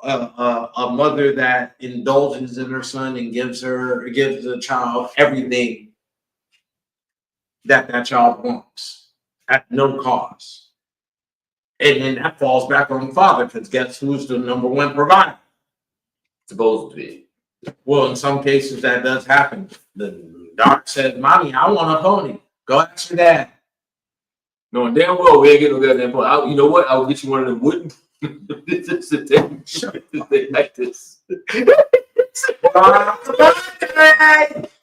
A mother that indulges in her son and gives the child everything that child wants at no cost. And then that falls back on the father, because guess who's the number one provider?
Supposed to be.
Well, in some cases that does happen. The doctor says, "Mommy, I want a pony. Go ask your dad."
Knowing damn well we ain't getting no goddamn pony. You know what? I will get you one of them wooden. It's a thing like this.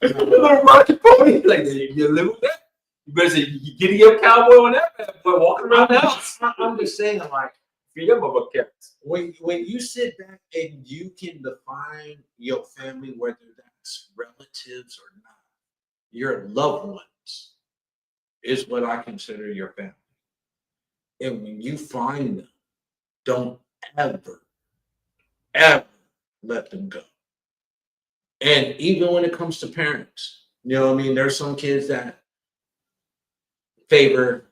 Little rocket pony. Like you live with that. You better say you giddy up cowboy on that bad boy walking around the house.
I'm just saying, like,
feed them up cats.
When you sit back and you can define your family, whether that's relatives or not, your loved ones is what I consider your family. And when you find them, don't ever let them go. And even when it comes to parents, you know what I mean? There's some kids that favor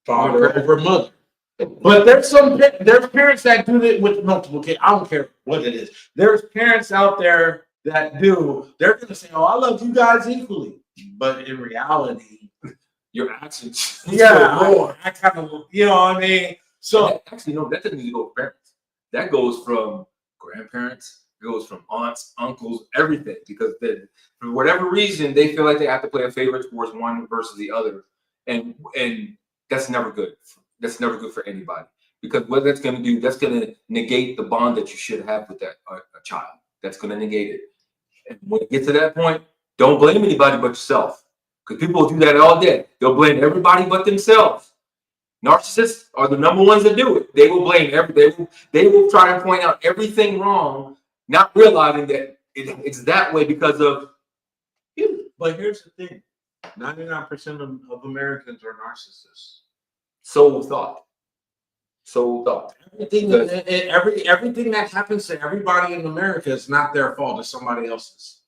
father over mother. But there's parents that do it with multiple kids. I don't care what it is. There's parents out there that do. They're going to say, "Oh, I love you guys equally." But in reality,
your actions.
Yeah, I kind of, you know what I mean? So
actually, no, that doesn't need to go with parents. That goes from grandparents. It goes from aunts, uncles, everything. Because for whatever reason, they feel like they have to play a favor towards one versus the other, and that's never good. That's never good for anybody, because what that's going to do, that's going to negate the bond that you should have with that a child. That's going to negate it. And when you get to that point, don't blame anybody but yourself, Because people do that all day. They'll blame everybody but themselves. Narcissists are the number ones that do it. They will blame they will try and point out everything wrong, not realizing that it's that way because of you.
But here's the thing: 99% of Americans are narcissists.
So thought.
Everything that happens to everybody in America is not their fault. It's somebody else's.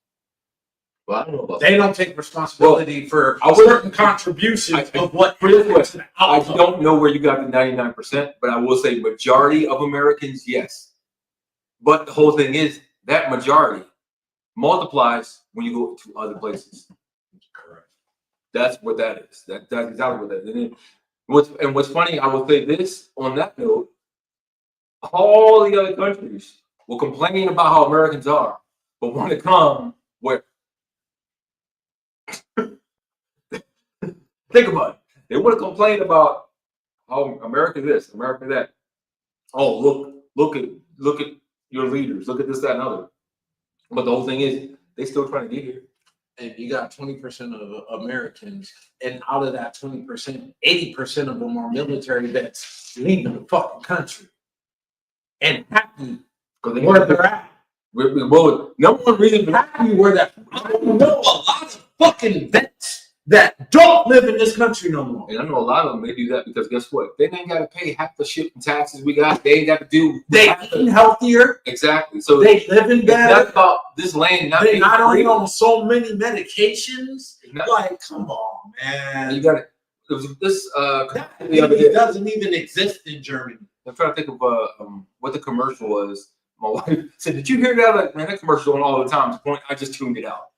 Well, I don't know about
they don't take responsibility for certain contributions of what.
I don't know where you got the 99%, but I will say majority of Americans, yes. But the whole thing is that majority multiplies when you go to other places.
Correct.
That's what that is. That's exactly what that is. And what's funny, I will say this on that note: all the other countries will complain about how Americans are, but want to come where. Think about it. They want to complain about how America this, America that. Oh, look at your leaders. Look at this, that, and other. But the whole thing is, they still trying to get here.
And you got 20% of Americans, and out of that 20%, 80% of them are military vets leaving the fucking country and happy where they're at.
Well, number one reason
Happy where that. I know a lot of fucking vets that don't live in this country no more.
And I know a lot of them, they do that because guess what? They ain't got to pay half the shit and taxes we got. They ain't got to do.
They eat healthier.
Exactly. So
they live in better.
It's not about this land.
They not only on so many medications. Like, come on, man.
You got it. There was this.
The other day doesn't even exist in Germany.
I'm trying to think of what the commercial was. My wife said, "Did you hear that? Like, man, that commercial on all the time." To the point, I just tuned it out.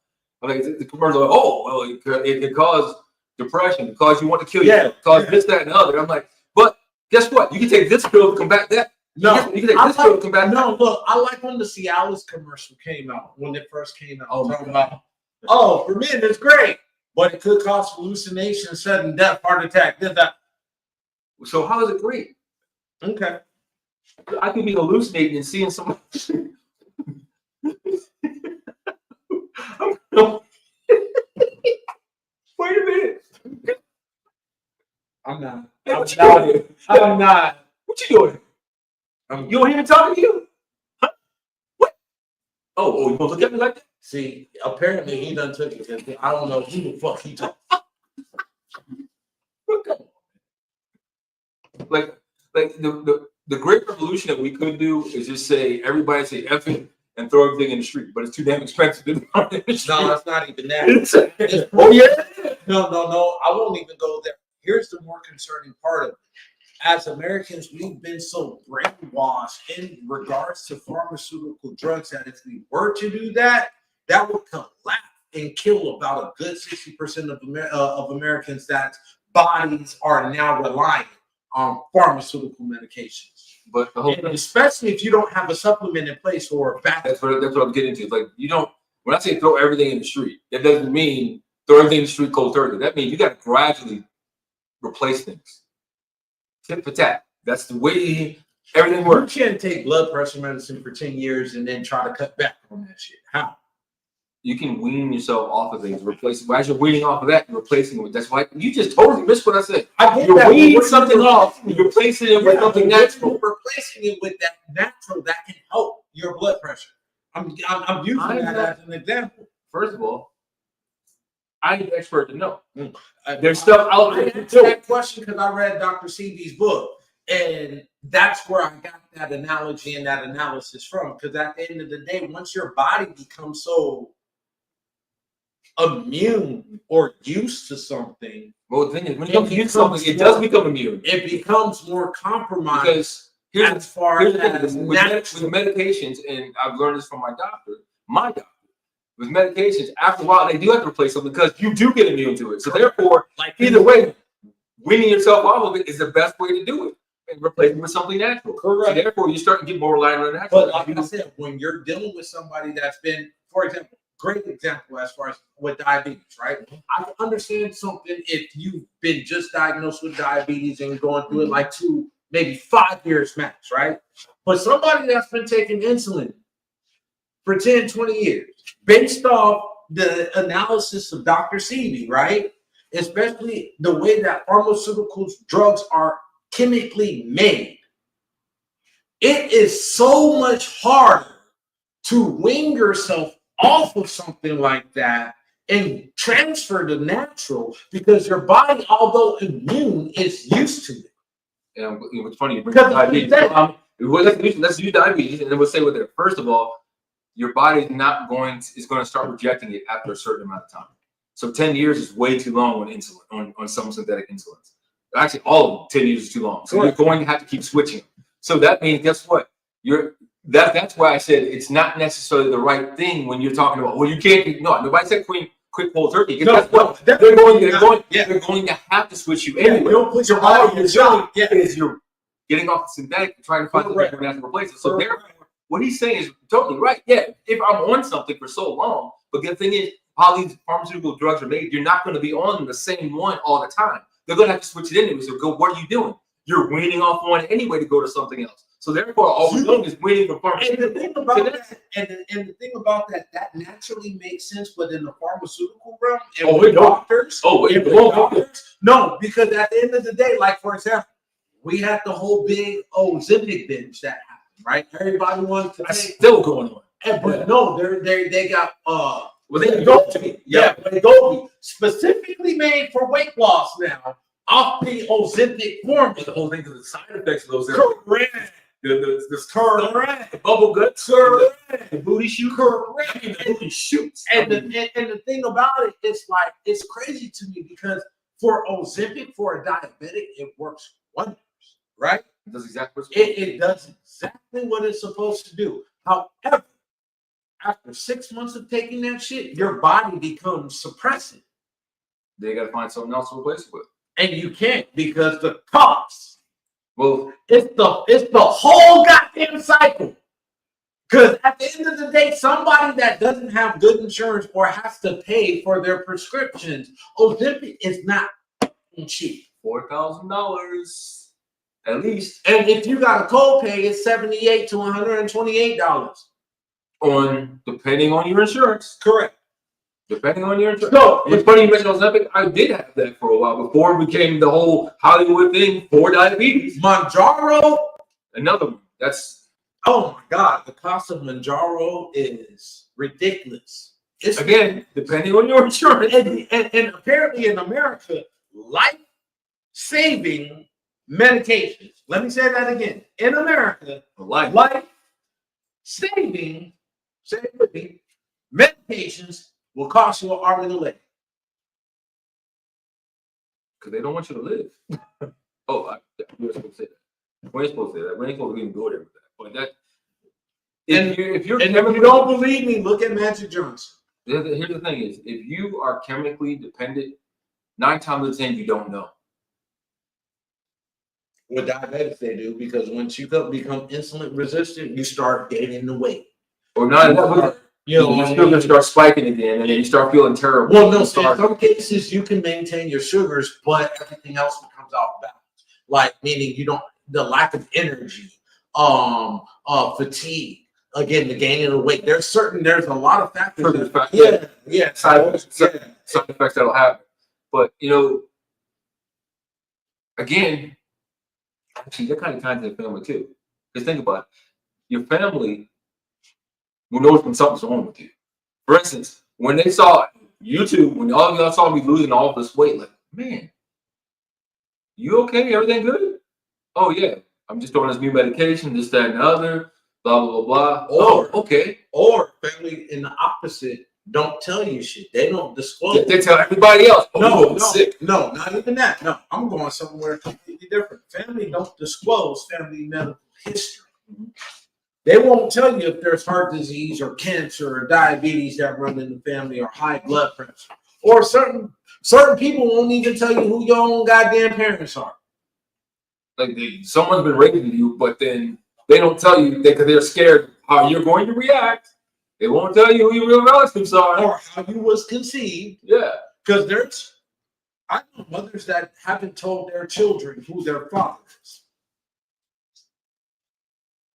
Like the commercial, like, oh well, it can cause depression, it cause you want to kill yourself, cause this, that, and the other. I'm like, but guess what? You can take this pill to combat that.
No,
you can take this pill to combat that.
No, look, I like when the Cialis commercial came out, when it first came out. Talking about, for men it's great, but it could cause hallucinations, sudden death, heart attack, this, that.
So how is it great?
Okay.
I could be hallucinating and seeing someone. Wait a minute.
I'm not.
Hey, what you doing?
I'm not.
What you doing? You don't hear me talking to you? Huh? What? Oh, you gonna look at me like that?
See, apparently he done took it. I don't know who the fuck he took.
Like the great revolution that we could do is just say everybody say F it and throw everything in the street, but it's too damn expensive to do it in the street.
No, it's not even that. Oh yeah. No. I won't even go there. Here's the more concerning part of it. As Americans, we've been so brainwashed in regards to pharmaceutical drugs that if we were to do that, that would collapse and kill about a good 60% of Americans that bodies are now reliant on pharmaceutical medications.
But the whole thing,
especially if you don't have a supplement in place or a backup.
That's what I'm getting to. It's like you don't. When I say throw everything in the street, that doesn't mean throw everything in the street cold turkey. That means you got to gradually replace things. Tip for tat. That's the way everything works.
You can't take blood pressure medicine for 10 years and then try to cut back on that shit. How?
You can wean yourself off of things, replace it. As you're weaning off of that, you're replacing it with. That's why you just totally missed what I said. You're weaning something off, you're replacing it with something natural.
Replacing it with that natural that can help your blood pressure. I'm using that as an example.
First of all, I need an expert to know. There's stuff out there.
I answered that question because I read Dr. Seby's book, and that's where I got that analogy and that analysis from. Because at the end of the day, once your body becomes so immune or used to something,
well, the thing is, when it comes to something, it does become immune.
It becomes more compromised.
Because here's
with
medications, and I've learned this from my doctor. With medications, after a while, they do have to replace something because you do get immune to it. So therefore, either way, weaning yourself off of it is the best way to do it, and replace it with something natural.
Correct.
So therefore, you start to get more reliant on natural.
But like I said, when you're dealing with somebody that's been, for example, great example as far as with diabetes, right? I can understand something if you've been just diagnosed with diabetes and you're going through it like 2, maybe 5 years max, right? But somebody that's been taking insulin for 10, 20 years, based off the analysis of Dr. Seby, right? especially the way that pharmaceuticals drugs are chemically made. It is so much harder to wean yourself off of something like that and transfer to natural because your body, although immune, is used to it.
And what's funny,
Because
diabetes. Let's use diabetes, and then we'll say with it. First of all, your body is going to start rejecting it after a certain amount of time. So 10 years is way too long on insulin, on some synthetic insulins. Actually, all of them, 10 years is too long. So you're going to have to keep switching. So that means, guess what? That's why I said it's not necessarily the right thing when you're talking about, well, you can't. No, nobody said quit cold turkey. They're going to have to switch you anyway. So all you're doing is you're getting off the synthetic and trying to find the natural replacement. So therefore, what he's saying is totally right. Yeah, if I'm on something for so long, but the thing is, how these pharmaceutical drugs are made, you're not going to be on the same one all the time. They're going to have to switch it anyway. So what are you doing? You're weaning off one anyway to go to something else. So therefore, all we're doing is weaning from pharmaceutical.
And the thing about that, and the thing about that naturally makes sense, but in the pharmaceutical realm, and with doctors, no, because at the end of the day, like for example, we had the whole big Ozempic binge that happened, right? Everybody wanted to.
That's still going on.
But no, they got
well, they Wegovy.
Yeah, Wegovy, specifically made for weight loss now, off the Ozempic formula.
The whole thing is the side effects of those.
Correct.
The bubble guts, the booty shoot, the booty shoots.
And the thing about it is like it's crazy to me because for Ozempic, for a diabetic, it works wonders, right?
It does exactly
it does exactly what it's supposed to do. However, after 6 months of taking that shit, your body becomes suppressive.
They got to find something else to replace it with,
and you can't because the cost.
Well,
it's the whole goddamn cycle. Because at the end of the day, somebody that doesn't have good insurance or has to pay for their prescriptions, Ozempic is not cheap.
$4,000 at least.
And if you got a copay, it's $78 to $128.
Depending on your insurance.
Correct.
Depending on your insurance. So it's funny you mentioned Ozempic. I did have that for a while before it became the whole Hollywood thing for diabetes.
Manjaro,
another one. That's
oh my God. The cost of Manjaro is ridiculous.
It's again depending on your insurance.
And apparently in America, life-saving medications. Let me say that again. In America, life-saving medications will cost you an arm and a leg.
Because they don't want you to live. We're supposed to say that. We ain't supposed to say that. We ain't supposed to even go there with that. But that, if you
don't believe me, look at Magic Johnson.
Here's the thing is, if you are chemically dependent, 9 times out of 10, you don't know.
With diabetics, they do, because once you become insulin resistant, you start gaining the weight.
Or not. You're still going to start spiking again, and then you start feeling terrible.
Well, no, in some cases you can maintain your sugars, but everything else becomes off balance. Like meaning the lack of energy, fatigue, again, the gaining of weight. There's a lot of factors.
Side effects that'll happen. But again, actually, that kind of ties to the family too. Because think about it, your family will know when something's wrong with you. For instance, when they saw YouTube, when all of y'all saw me losing all this weight, like, man, you okay? Everything good? Oh yeah, I'm just on this new medication, this, that, and the other, blah, blah, blah, blah. Okay.
Or family in the opposite don't tell you shit. They don't disclose.
They tell everybody else.
No, not even that. No, I'm going somewhere completely different. Family don't disclose family medical history. They won't tell you if there's heart disease or cancer or diabetes that run in the family or high blood pressure. Or certain people won't even tell you who your own goddamn parents are.
Like someone's been raising you, but then they don't tell you because they're scared how you're going to react. They won't tell you who your real relatives are.
Or how you was conceived.
Yeah.
Because I know mothers that haven't told their children who their father is.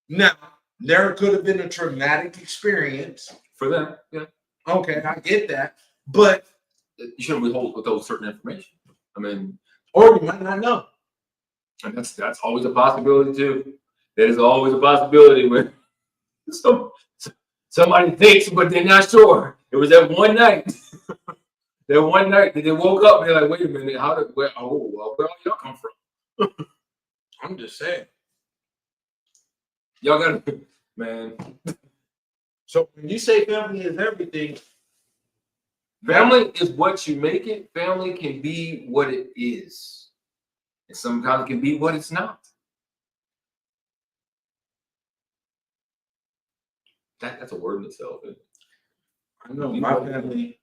Now, there could have been a traumatic experience
for them. Yeah.
Okay, I get that. But
you shouldn't withhold those certain information. I mean,
Or you might not know.
and that's always a possibility too. There's always a possibility where somebody thinks, but they're not sure. It was that one night. That one night that they woke up and they're like, wait a minute, where all y'all come from?
I'm just saying.
Y'all gotta, man.
So when you say family is everything,
Family is what you make it. Family can be what it is. And sometimes it can be what it's not. That's a word in itself.
I know my family,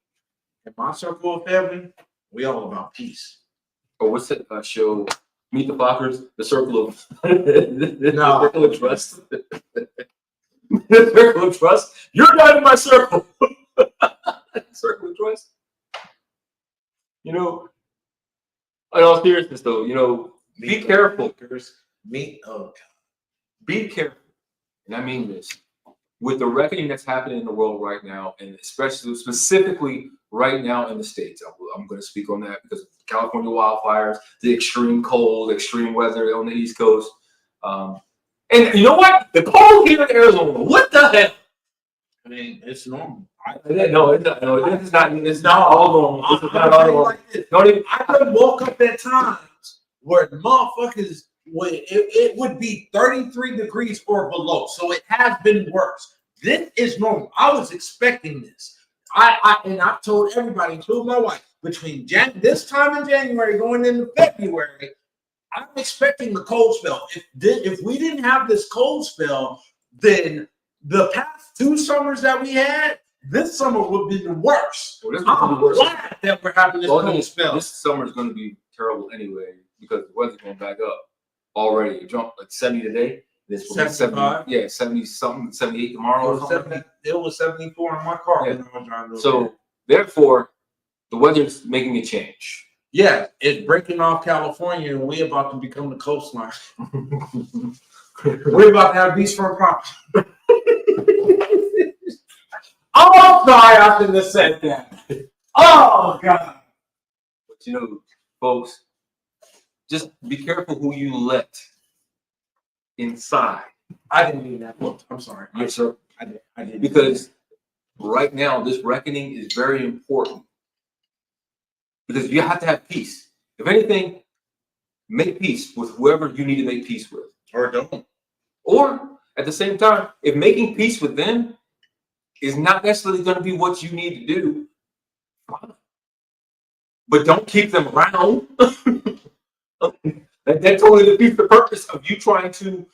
in my circle of family, we all about peace.
Or what's that show? Meet the Fockers, the circle of the circle of trust. The circle of trust. You're not in my circle. Circle of trust. You know, in all seriousness though, you know, be careful. Be careful. And I mean this. With the reckoning that's happening in the world right now, and especially specifically right now in the States, I'm going to speak on that because of the California wildfires, the extreme cold, extreme weather on the East Coast. And you know what? The cold here in Arizona, what the hell?
I mean, it's normal.
No, it's not. No, it's not. It's not all normal. It's not all normal.
I could woke up at times where motherfuckers it would be 33 degrees or below. So it has been worse. This is normal. I was expecting this. I told everybody, including my wife, between this time in January going into February, I'm expecting the cold spell. If we didn't have this cold spell, then the past 2 summers that we had, this summer would be the worst.
Well,
I'm glad that we're having this cold spell.
This summer is going to be terrible anyway because the weather's going back up already. It jumped like 70 today. This will be 70, 70 something, 78 tomorrow or something.
It was 74 in my car.
Yeah. When I was driving so therefore, the weather's making a change.
Yeah, it's breaking off California, and we're about to become the coastline. We're about to have beachfront property. Oh, sorry, I shouldn't have said that. Oh, God.
But you know, folks, just be careful who you let inside.
I didn't mean that. Look, I'm sorry.
Yes, sir.
I did.
Because right now, this reckoning is very important. Because you have to have peace. If anything, make peace with whoever you need to make peace with.
Or don't.
Or at the same time, if making peace with them is not necessarily going to be what you need to do, but don't keep them around. That totally defeats the purpose of you trying to.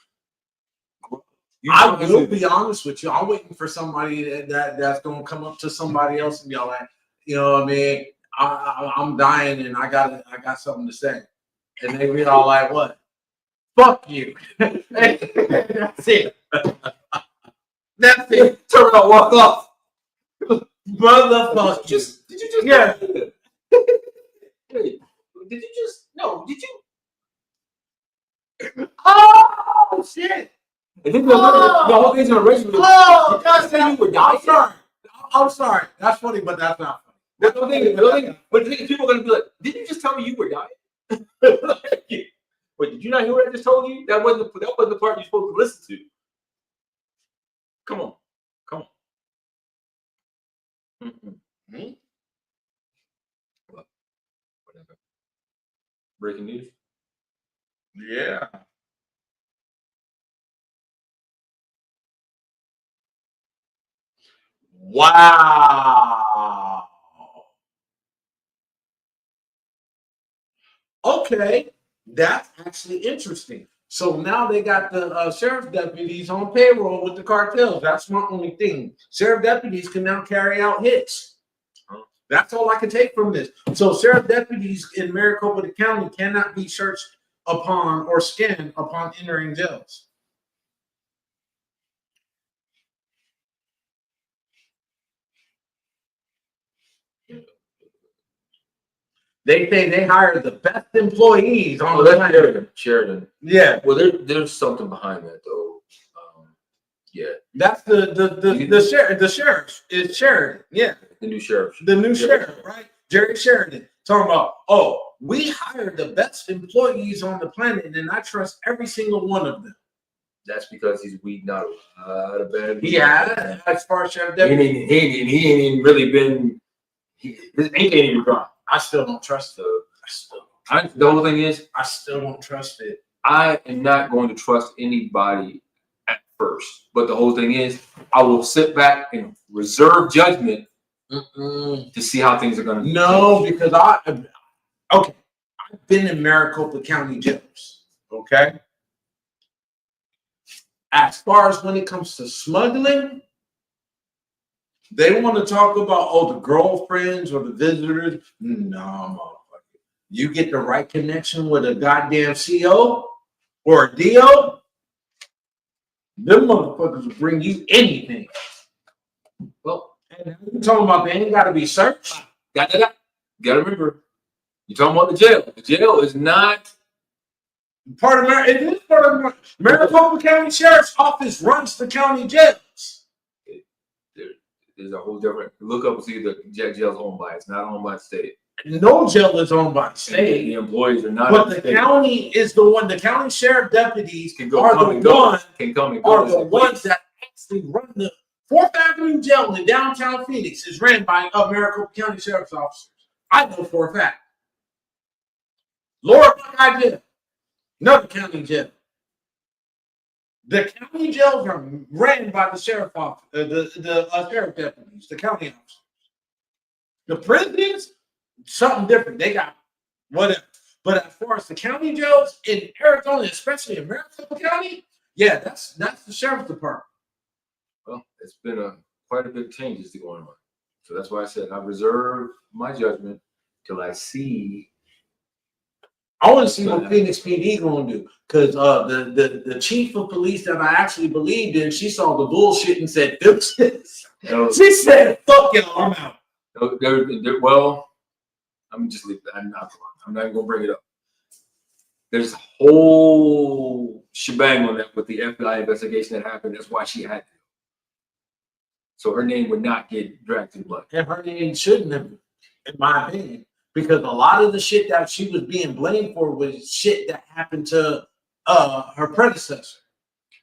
I will be honest with you. I'm waiting for somebody that's going to come up to somebody else and be all like, you know what I mean? I'm dying and I got something to say. And they be all like, what? Fuck you. That's it. That's it.
Turn around, walk off.
Motherfucker.
Did you just?
Yeah.
Did you just? No. Did you?
Oh shit.
And then the whole thing's gonna raise you.
Oh,
God, say you were dying.
I'm sorry. That's funny, but that's not funny.
But the thing is, people are gonna be like, "Didn't you just tell me you were dying?" But did you not hear what I just told you? That wasn't the part you're supposed to listen to. Come on. Mm-hmm. Whatever. Breaking news.
Yeah. Wow. Okay, that's actually interesting. So now they got the sheriff's deputies on payroll with the cartels. That's my only thing. Sheriff deputies can now carry out hits. That's all I can take from this. So sheriff deputies in Maricopa County cannot be searched upon or scanned upon entering jails. They say they hire the best employees on the planet.
Sheridan.
Yeah.
Well, there's something behind that though. Yeah.
That's the sheriff. The sheriff is Sheridan. Yeah.
The new sheriff.
The new sheriff, right? Jerry Sheridan talking about, oh, we hired the best employees on the planet, and I trust every single one of them.
That's because he's weeding out a lot of bad.
Yeah, as far as Sheriff
he ain't even really been. His ink ain't even dry.
I still don't trust the.
The whole thing is,
I still don't trust it.
I am not going to trust anybody at first. But the whole thing is, I will sit back and reserve judgment to see how things are going to be.
No, because I've been in Maricopa County jails. Okay. As far as when it comes to smuggling, they want to talk about, the girlfriends or the visitors. No, motherfucker. You get the right connection with a goddamn CO or a DO, them motherfuckers will bring you anything. Well, and you're talking about they ain't got to be searched.
Gotta remember, you're talking about the jail. The jail is not
part of it is part of Maricopa County Sheriff's Office runs the county jails.
There's a whole different look up and see the jail's owned by. It's not owned by the state.
No jail is owned by the state.
The employees are not.
But the county is the one. The county sheriff deputies
can
are the ones
that
actually run the 4th Avenue jail in downtown Phoenix. Is ran by Maricopa County Sheriff's officers. I know for a fact. Lower Buckeye Jail, another county jail. The county jails are ran by the sheriff office, the sheriff deputies, the county officers. The prisons, something different. They got whatever. But as far as the county jails in Arizona, especially in Maricopa County, yeah, that's the sheriff's department.
Well, it's been quite a bit of changes going on. So that's why I said I reserve my judgment till I see.
I want to see what Phoenix PD going to do, because the chief of police that I actually believed in, she saw the bullshit and said, she said, fuck it, I'm out.
Well, I'm just leave that. I'm not even gonna bring it up. There's a whole shebang on that with the FBI investigation that happened. That's why she had to. So her name would not get dragged through blood.
And her name shouldn't have, in my opinion, because a lot of the shit that she was being blamed for was shit that happened to her predecessor,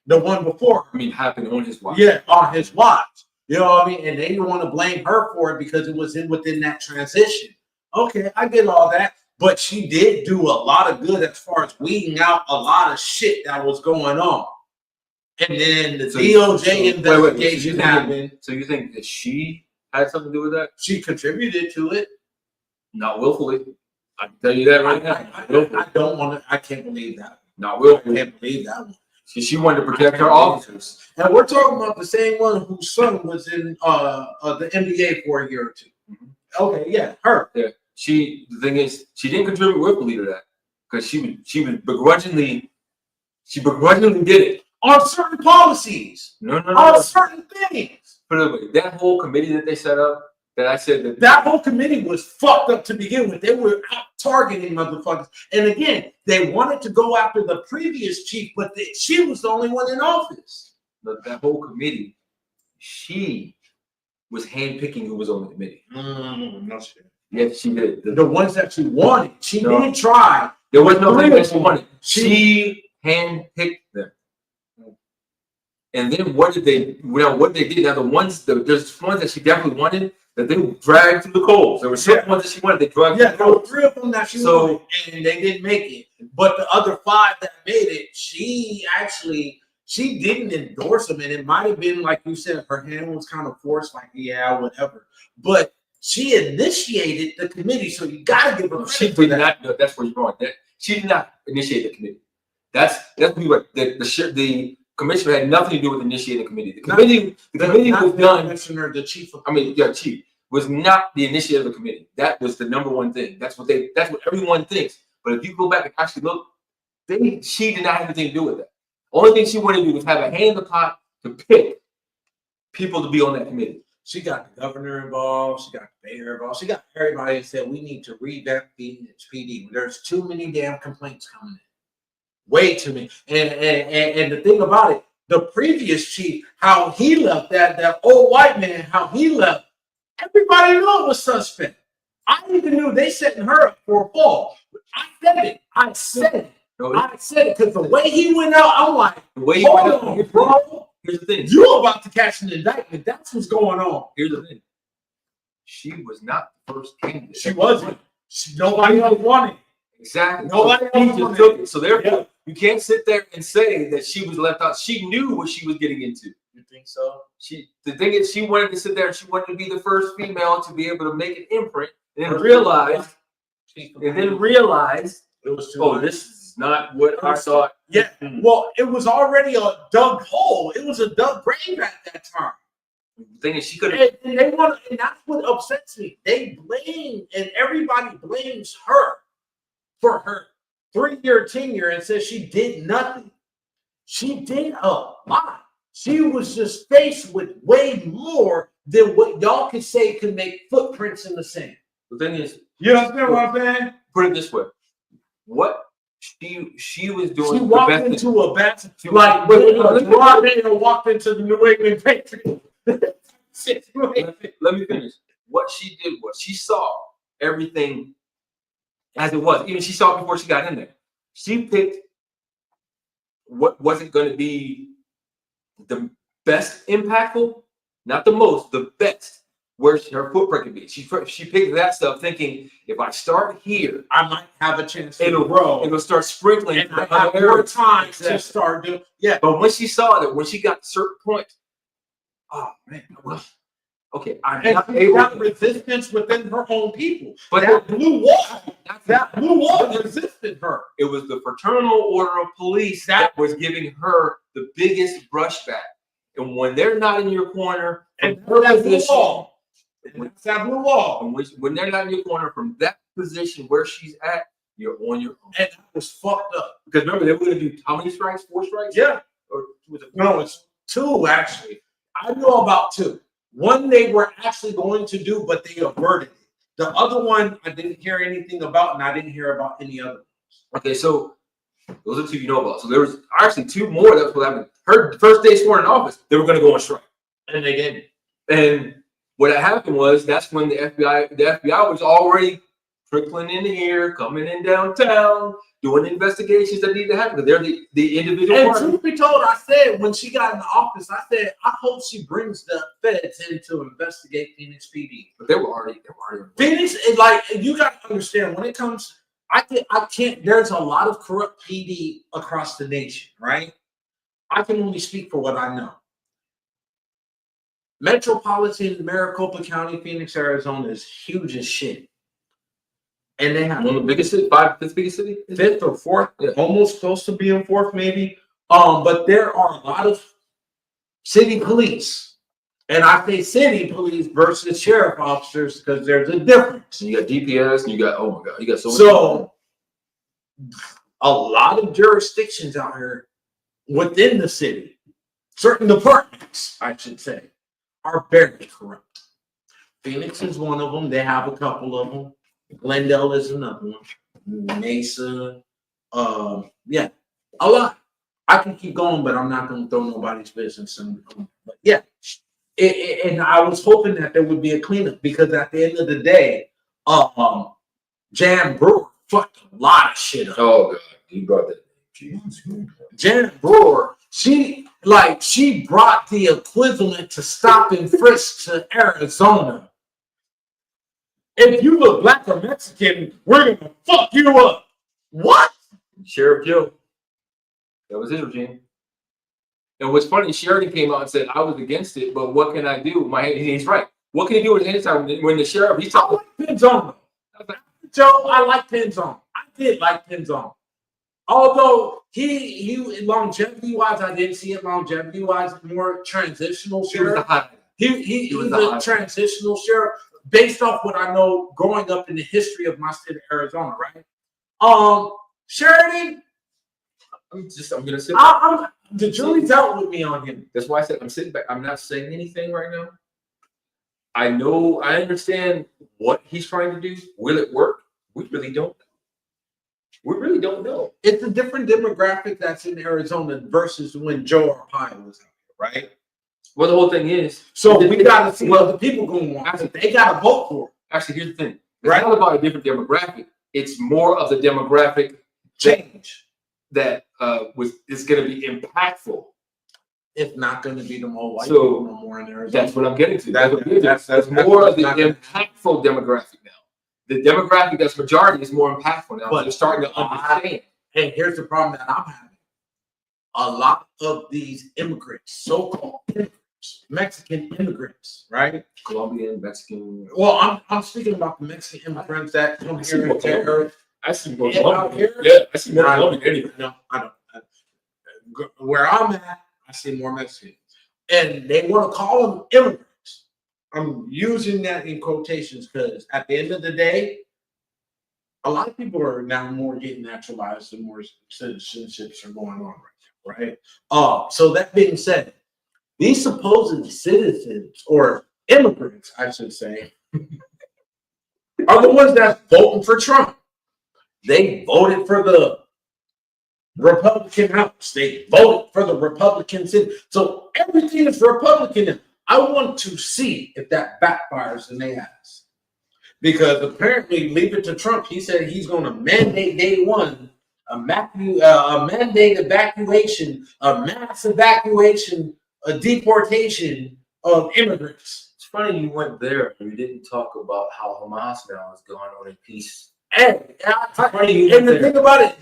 the one before her.
I mean, happened on his watch.
Yeah, on his watch. You know what I mean? And they didn't want to blame her for it because it was within that transition. Okay, I get all that. But she did do a lot of good as far as weeding out a lot of shit that was going on. And then the DOJ investigation happened.
So you think that she had something to do with that?
She contributed to it.
Not willfully. I can tell you that right now.
I don't want to. I can't believe that.
Not willfully.
I can't believe that one.
She wanted to protect her officers.
And we're talking about the same one whose son was in the NBA for a year or two. Mm-hmm. Okay, yeah, her.
Yeah. The thing is, she didn't contribute willfully to that because she begrudgingly did it
on certain policies.
No.
On certain things.
Put it away. That whole committee that they set up, that I said
that whole committee was fucked up to begin with. They were out targeting motherfuckers. And again, they wanted to go after the previous chief, but she was the only one in office.
That whole committee, she was handpicking who was on the committee.
No shit.
Yes, she did.
The ones that she wanted. She didn't try.
There was no thing that she wanted. She handpicked them. And then what did they did? Now there's ones that she definitely wanted that they dragged through the coals. There were certain ones that she wanted. They dragged through the coals. There were 3 of them that she wanted, and they didn't make it. But the other 5 that made it, she didn't endorse them, and it might have been like you said, her hand was kind of forced, like whatever. But she initiated the committee, so you gotta give her. She did not. No, that's where you're going. She did not initiate the committee. That's the commissioner had nothing to do with initiating the committee. The committee was done.
Commissioner, the chief.
Chief was not the initiator of the committee. That was the number one thing. That's what everyone thinks. But if you go back and actually look, she did not have anything to do with that. Only thing she wanted to do was have a hand in the pot to pick people to be on that committee.
She got the governor involved. She got the mayor involved. She got everybody and said, we need to revamp Phoenix PD. There's too many damn complaints coming in. Way too many. And the thing about it, the previous chief, how he left, that old white man, how he left, everybody knew it was suspect. I even knew they setting her up for a fall. I said it. I said it. Because the way he went out, I'm like, hold on, bro.
Here's the thing.
You're about to catch an indictment. That's what's going on.
Here's the thing. She was not the first candidate.
She wasn't. Nobody else wanted it.
Exactly.
Nobody else
just took it. So therefore, you can't sit there and say that she was left out. She knew what she was getting into.
You think so?
The thing is, she wanted to sit there and she wanted to be the first female to be able to make an imprint, and then realize, it was too much. This is not what I thought.
Yeah. Well, it was already a dug hole. It was a dug grave at that time.
The thing is, she could have.
And that's what upsets me. They blame, and everybody blames her for her 3-year tenure and says she did nothing. She did a lot. She was just faced with way more than what y'all could say could make footprints in the sand.
The thing is,
you understand what I'm saying?
Put it this way: what she was doing.
She walked into a bat like Gerard Mayo walked into the New England Patriots.
Let me finish. What she did was she saw everything as it was. Even she saw it before she got in there. She picked what wasn't going to be the best impactful, not the most, the best, where her footprint could be. She picked that stuff thinking, if I start here,
I might have a chance to grow.
It'll start sprinkling.
And I have more time to start doing. Yeah.
But when she saw that, when she got to certain points, oh man, okay, I'm not able
to resistance within her own people.
But
that blue wall resisted her.
It was the Fraternal Order of Police that was giving her the biggest brushback. And when they're not in your corner,
and that blue wall,
when they're not in your corner from that position where she's at, you're on your own.
And that was fucked up.
Because remember, they were going to do how many strikes? 4 strikes?
Yeah.
Or was it?
No, it's 2 actually. I know about 2. One they were actually going to do, but they averted it. The other one I didn't hear anything about, and I didn't hear about any other ones.
Okay, so those are 2 you know about. So there was actually 2 more that was what happened. Her first day sworn in office, they were going to go on strike,
and they didn't.
And what happened was that's when the FBI was already trickling in here, coming in downtown, doing the investigations that need to happen. Because they're the individual.
And truth be told, I said when she got in the office, I said I hope she brings the feds in to investigate Phoenix PD.
But they were already.
Phoenix is like, you got to understand when it comes. I can't. There's a lot of corrupt PD across the nation, right? I can only speak for what I know. Metropolitan Maricopa County, Phoenix, Arizona is huge as shit. And they have
one of the biggest city, 5th biggest city,
5th or 4th, almost close to being 4th, maybe. But there are a lot of city police, and I say city police versus sheriff officers because there's a difference.
You got DPS, and you got you got
so a lot of jurisdictions out here within the city, certain departments, I should say, are very corrupt. Phoenix is one of them. They have a couple of them. Glendale is another one. Mesa, yeah, a lot. I can keep going, but I'm not going to throw nobody's business in. But yeah, and I was hoping that there would be a cleanup because at the end of the day, Jan Brewer fucked a lot of shit up.
Oh God, he brought that.
Jan Brewer, she brought the equivalent to stop and frisk to Arizona. If you look black or Mexican, we're gonna fuck you up. What?
Sheriff Joe. That was his regime. And what's funny, Sheridan came out and said, I was against it, but what can I do? He's right. What can he do with his hands when the sheriff, he's talking?
I like Penzone. Joe, I like Penzone. I did like Penzone. Although he longevity wise, I didn't see it longevity wise, more transitional sheriff. He was a transitional sheriff. Based off what I know growing up in the history of my state of Arizona, right? Sheridan,
I'm gonna sit back.
The jury's out with me on him.
That's why I said I'm sitting back. I'm not saying anything right now. I understand what he's trying to do. Will it work? We really don't know. We really don't know.
It's a different demographic that's in Arizona versus when Joe Arpaio was out here, right?
Well, the whole thing is,
so we got to see what the people going on. Actually, they got to vote for it.
Actually, here's the thing: It's not about a different demographic. It's more of the demographic
change
that is going to be impactful.
It's not going to be the more white
So,
people no more in Arizona.
That's what I'm getting to.
That's
more of the impactful demographic now. The demographic that's majority is more impactful now. But they're starting to understand.
Hey, here's the problem that I'm having. A lot of these immigrants, so-called immigrants, Mexican immigrants, right?
Colombian, Mexican.
Well, I'm speaking about the Mexican immigrants that come here.
I see more Colombian. Yeah, I see more Colombian anyway.
No, I don't. Where I'm at, I see more Mexicans. And they want to call them immigrants. I'm using that in quotations because at the end of the day, a lot of people are now more getting naturalized and more citizenships are going on right? So that being said, these supposed citizens or immigrants, I should say, are the ones that's voting for Trump. They voted for the Republican House. They voted for the Republican Senate. So everything is Republican. I want to see if that backfires in their ass. Because apparently, leave it to Trump. He said he's going to mandate day one a mandate evacuation, a mass evacuation, a deportation of immigrants.
It's funny you went there and you didn't talk about how Hamas now is going on in peace.
And the thing about it,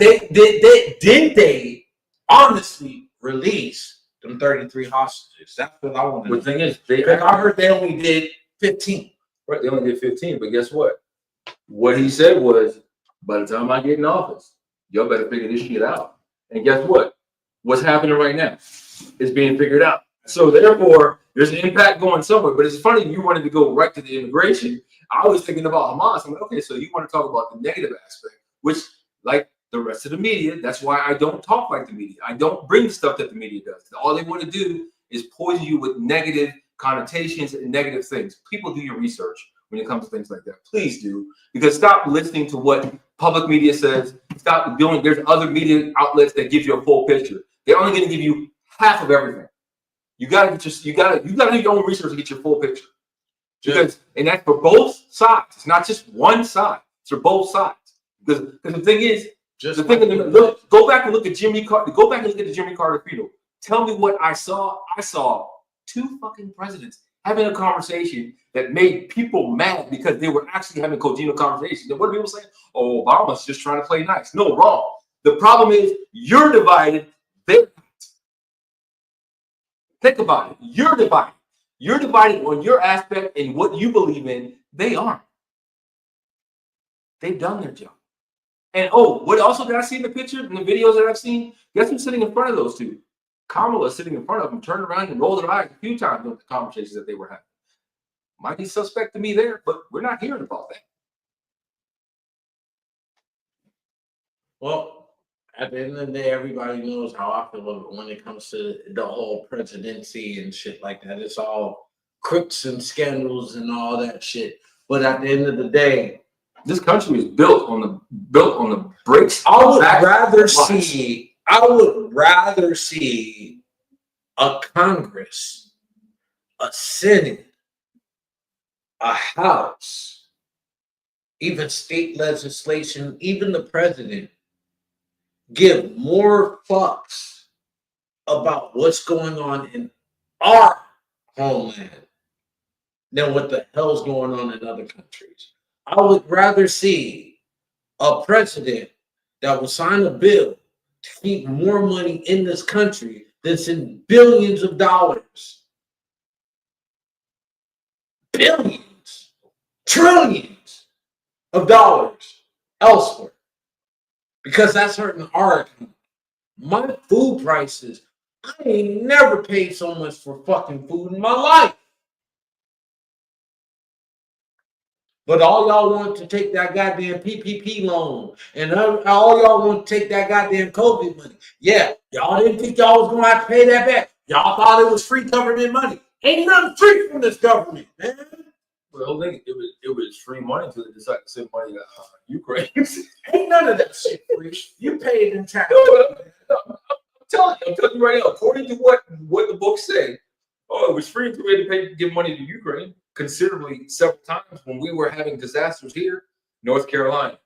they honestly release them 33 hostages. That's what I want to know.
The thing is,
I heard they only did 15.
Right, they only did 15, but guess what? What he said was, by the time I get in office, y'all better figure this shit out. And guess what? What's happening right now is being figured out. So therefore, there's an impact going somewhere. But it's funny you wanted to go right to the immigration. I was thinking about Hamas. I'm like, okay, so you want to talk about the negative aspect, which, like the rest of the media, that's why I don't talk like the media. I don't bring the stuff that the media does. All they want to do is poison you with negative connotations and negative things. People, do your research when it comes to things like that. Please do, because stop listening to what public media says. Stop doing. There's other media outlets that give you a full picture. They're only going to give you half of everything. You gotta do your own research to get your full picture. Because and that's for both sides. It's not just one side. It's for both sides. Because the thing is, go back and look at Jimmy Carter. Go back and look at the Jimmy Carter funeral. Tell me what I saw. I saw two fucking presidents having a conversation that made people mad because they were actually having congenial conversations. And what are people saying? Oh, Obama's just trying to play nice. No, wrong. The problem is you're divided. They're not. Think about it. You're divided. You're divided on your aspect and what you believe in. They aren't. They've done their job. And what also did I see in the picture, in the videos that I've seen? Guess who's sitting in front of those two? Kamala sitting in front of them, turned around and rolled her eyes a few times during the conversations that they were having. Might be suspect to me there, but we're not hearing about that.
Well, at the end of the day, everybody knows how I feel when it comes to the whole presidency and shit like that. It's all crooks and scandals and all that shit. But at the end of the day,
this country is built on the bricks.
I would rather see a Congress, a Senate, a House, even state legislation, even the president give more fucks about what's going on in our homeland than what the hell's going on in other countries. I would rather see a president that will sign a bill to keep more money in this country than send billions of dollars, billions, trillions of dollars elsewhere. Because that's hurting our economy. My food prices, I ain't never paid so much for fucking food in my life. But all y'all want to take that goddamn PPP loan, and all y'all want to take that goddamn COVID money. Yeah, y'all didn't think y'all was going to have to pay that back. Y'all thought it was free government money. Ain't nothing free from this government, man.
Well, it was free money until they decided to send money to Ukraine.
Ain't none of that shit free. You paid in tax.
I'm telling you right now, according to what the books say, it was free until we had to give money to Ukraine considerably several times when we were having disasters here. North Carolina.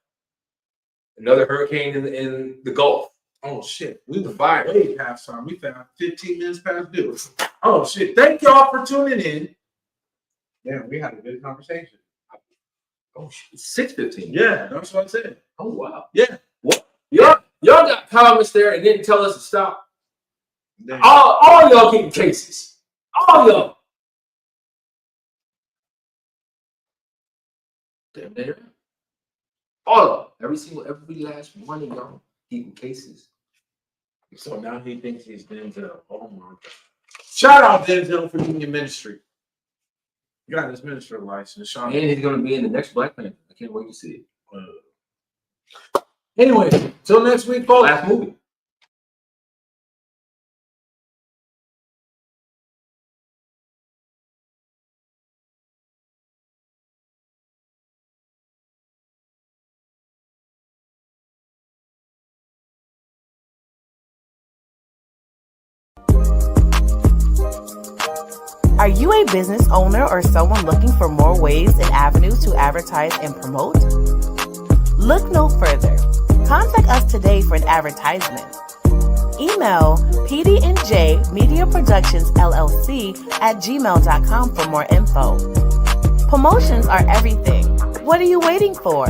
Another hurricane in the Gulf.
Oh shit, we
The
were
fire.
way past time. We found 15 minutes past due. Oh shit, thank y'all for tuning in. Yeah, we had a good conversation.
Oh shit, 6:15.
Yeah, that's what I said.
Oh wow.
Yeah.
What? Y'all got comments there and didn't tell us to stop.
Damn.
All y'all getting cases. All y'all. Damn there. All of them. Every last one of y'all getting cases.
So now he thinks he's Denzel. Oh my God. Shout out Denzel for being in ministry. You got his minister license. Shout out.
And he's gonna be in the next Black Panther. I can't wait to see it.
Anyway, till next week, folks.
Last movie.
Are you a business owner or someone looking for more ways and avenues to advertise and promote? Look no further. Contact us today for an advertisement. Email PD&J Media Productions LLC at gmail.com for more info. Promotions are everything. What are you waiting for?